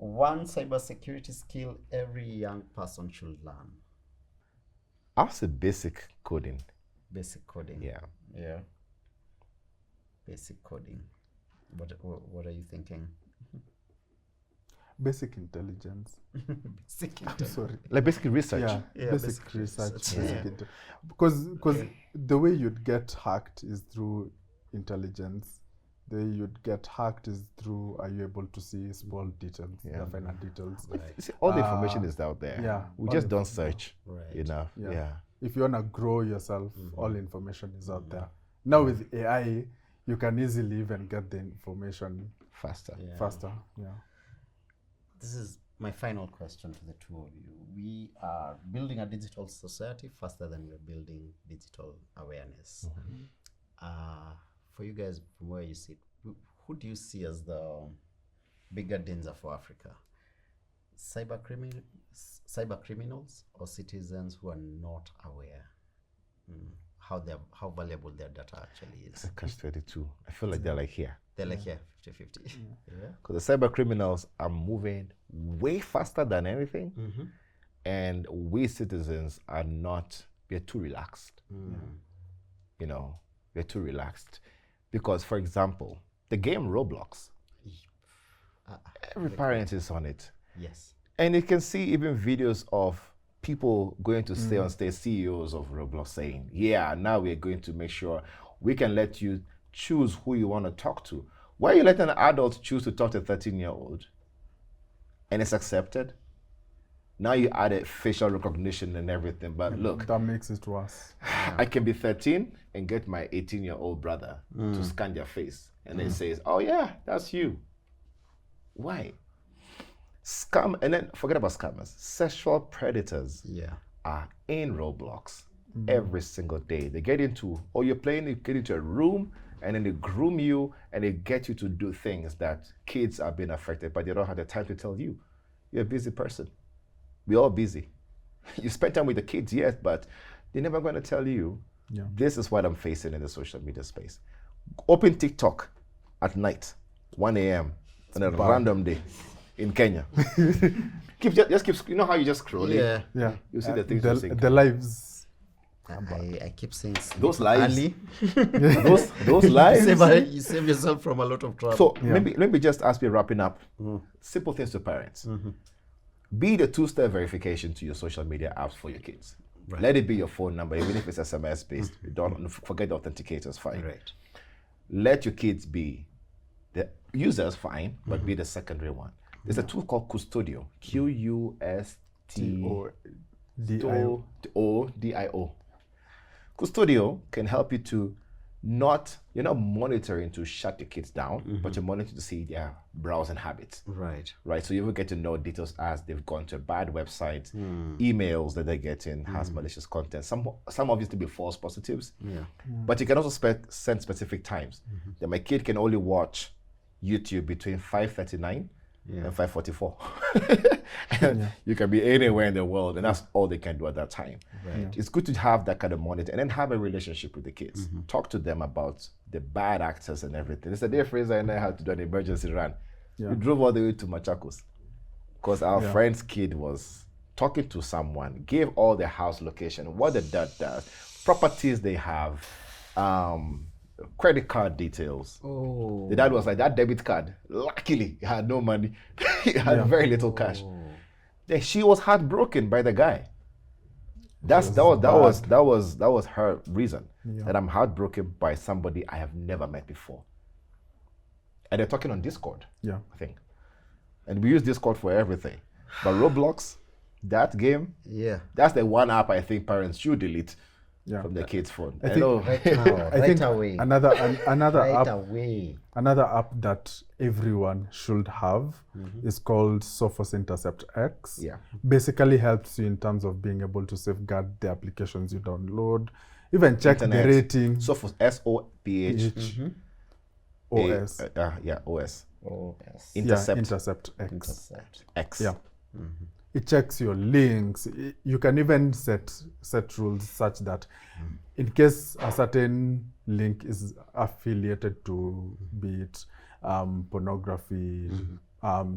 One cybersecurity skill every young person should learn. I'll say basic coding. Basic coding. Yeah. Yeah. Basic coding. What are you thinking? Basic intelligence. Basic I'm intelligence. sorry. Like basic research. Yeah, Yeah, basic basic research. research. Basic Yeah. Because the way you'd get hacked is through intelligence. The way you'd get hacked is through, are you able to see small details, the finer details. Right. You see, all the information is out there. yeah, We all just the don't search Right. enough. Yeah. Yeah. If you want to grow yourself, all information is out there. Now with AI, you can easily even get the information Faster. Yeah. faster. Yeah. This is my final question to the two of you. We are building a digital society faster than we're building digital awareness. For you guys, from where you sit, who do you see as the bigger danger for Africa? Cyber criminals or citizens who are not aware how valuable their data actually It's is? a catch-22. I feel like they're like here. They're like, 50-50. Yeah. Because the cyber criminals are moving way faster than anything. And we citizens are not, we're too relaxed. You know, we're too relaxed. Because, for example, the game Roblox, every parent is on it. Yes. And you can see even videos of people going to stay on stage, CEOs of Roblox saying, yeah, now we're going to make sure we can let you choose who you want to talk to. Why are you letting an adult choose to talk to a 13-year-old? And it's accepted. Now you added facial recognition and everything, but look, That makes it worse. I can be 13 and get my 18-year-old brother to scan their face. And it says, oh yeah, that's you. Why? Scam, and then forget about scammers. Sexual predators are in Roblox every single day. They get into, or you're playing, you get into a room, and then they groom you, and they get you to do things that kids are being affected, but they don't have the time to tell you. You're a busy person. We're all busy. You spend time with the kids, yes, but they're never going to tell you, this is what I'm facing in the social media space. Open TikTok at night, 1 a.m. on a random day in Kenya. just keep, you know how you just scroll in? Yeah. You see the things you think. The lives. I keep saying Those sleep lives. early. those lives. You save yourself from a lot of trouble. So let me just ask you, wrapping up, simple things to parents. Be the two-step verification to your social media apps for your kids. Right. Let it be your phone number, even if it's SMS-based. Don't forget the authenticators, fine. Right. Let your kids be the users, fine, but be the secondary one. There's a tool called Custodio, Custodio. Custodio can help you to you're not monitoring to shut your kids down, but you're monitoring to see their browsing habits. Right. Right. So you will get to know details as they've gone to a bad website, emails that they're getting has malicious content. Some obviously be false positives. But you can also send specific times. That my kid can only watch YouTube between 5:39 and 5:44. You can be anywhere in the world, and that's all they can do at that time. Right. It's good to have that kind of monitor and then have a relationship with the kids. Talk to them about the bad actors and everything. It's a day Fraiser and I had to do an emergency run. We drove all the way to Machakos because our friend's kid was talking to someone, gave all their house location, what the dad does, properties they have, credit card details. Oh. The dad was like, that debit card, luckily, he had no money. He had very little cash. She was heartbroken by the guy. That was her reason. That I'm heartbroken by somebody I have never met before. And they're talking on Discord. Yeah. I think. And we use Discord for everything. But Roblox, that game, that's the one app I think parents should delete from their kids' phone. I think Right away. Another Right app away. Another app that everyone should have is called Sophos Intercept X. Yeah. Basically helps you in terms of being able to safeguard the applications you download, even check Internet. the rating. Sophos, S-O-P-H. OS. OS. Oh, yes. Intercept. Intercept X. Intercept. X. Yeah. It checks your links. You can even set rules such that in case a certain link is affiliated to, be it pornography,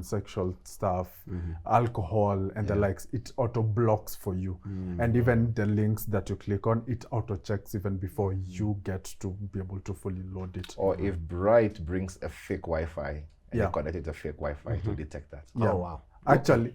sexual stuff, alcohol, and the likes, it auto blocks for you. And even the links that you click on, it auto checks even before you get to be able to fully load it. Or if Bright brings a fake Wi-Fi and you connect it to fake Wi-Fi to detect that. Oh, wow. Actually,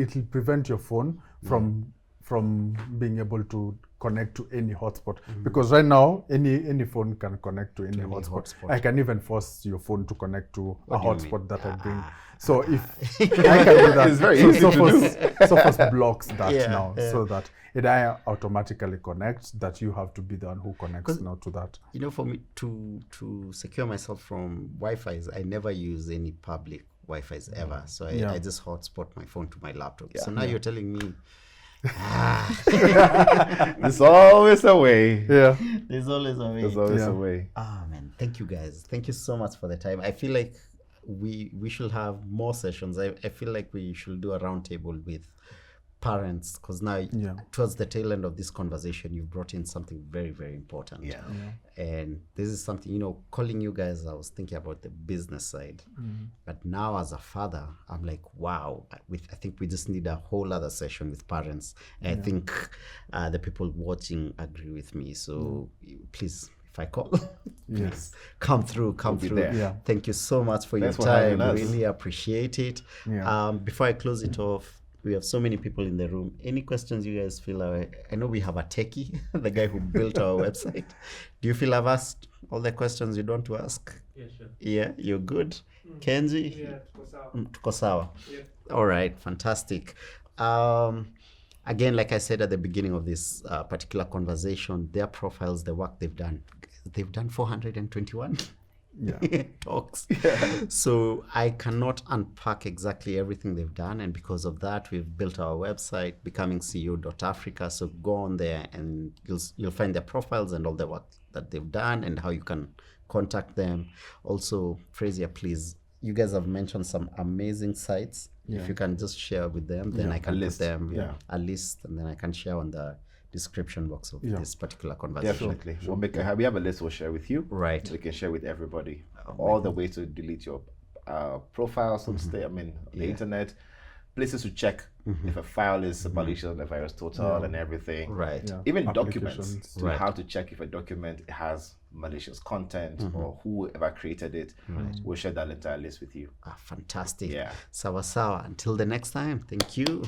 it will prevent your phone from being able to connect to any hotspot, because right now any phone can connect to any hotspot. I can even force your phone to connect to a hotspot that I bring. So if I can do that, It's very easy to do. Sophos blocks that now, so that it automatically connects. That you have to be the one who connects now to that. You know, for me to secure myself from Wi-Fi's, I never use any public Wi-Fi's ever. So I just hotspot my phone to my laptop. So now you're telling me, There's always a way. Yeah. there's always a way. There's always a way. Ah, man, thank you guys. Thank you so much for the time. I feel like we should have more sessions. I feel like we should do a roundtable with parents, because now towards the tail end of this conversation, you brought in something very, very important. And this is something, you know, calling you guys, I was thinking about the business side, but now as a father, I'm like, wow, I think we just need a whole other session with parents. And I think the people watching agree with me. So please, if I call, please come through. There. Yeah. Thank you so much for Thanks your for having time. us. Really appreciate it. Before I close it off, we have so many people in the room. Any questions you guys feel? I know we have a techie, the guy who built our website. Do you feel I've asked all the questions you don't want to ask? Yeah, sure. Yeah, you're good. Kenji? Yeah, tuko sawa. Tuko sawa. Yeah. All right, fantastic. Again, like I said at the beginning of this particular conversation, their profiles, the work they've done 421 talks. So I cannot unpack exactly everything they've done, and because of that, we've built our website, becomingceo.africa. So go on there and you'll find their profiles and all the work that they've done and how you can contact them. Also, Fraiser, please, you guys have mentioned some amazing sites. If you can just share with them, then I can put them a list, and then I can share on the description box of this particular conversation. Definitely. We have a list we'll share with you. Right. We can share with everybody. All the ways to delete your profile, so to say, on the internet. Places to check if a file is malicious on the virus total and everything. Right. Even documents. Applications. To how to check if a document has malicious content or whoever created it. We'll share that entire list with you. Fantastic. Yeah. Sawa sawa. Until the next time. Thank you.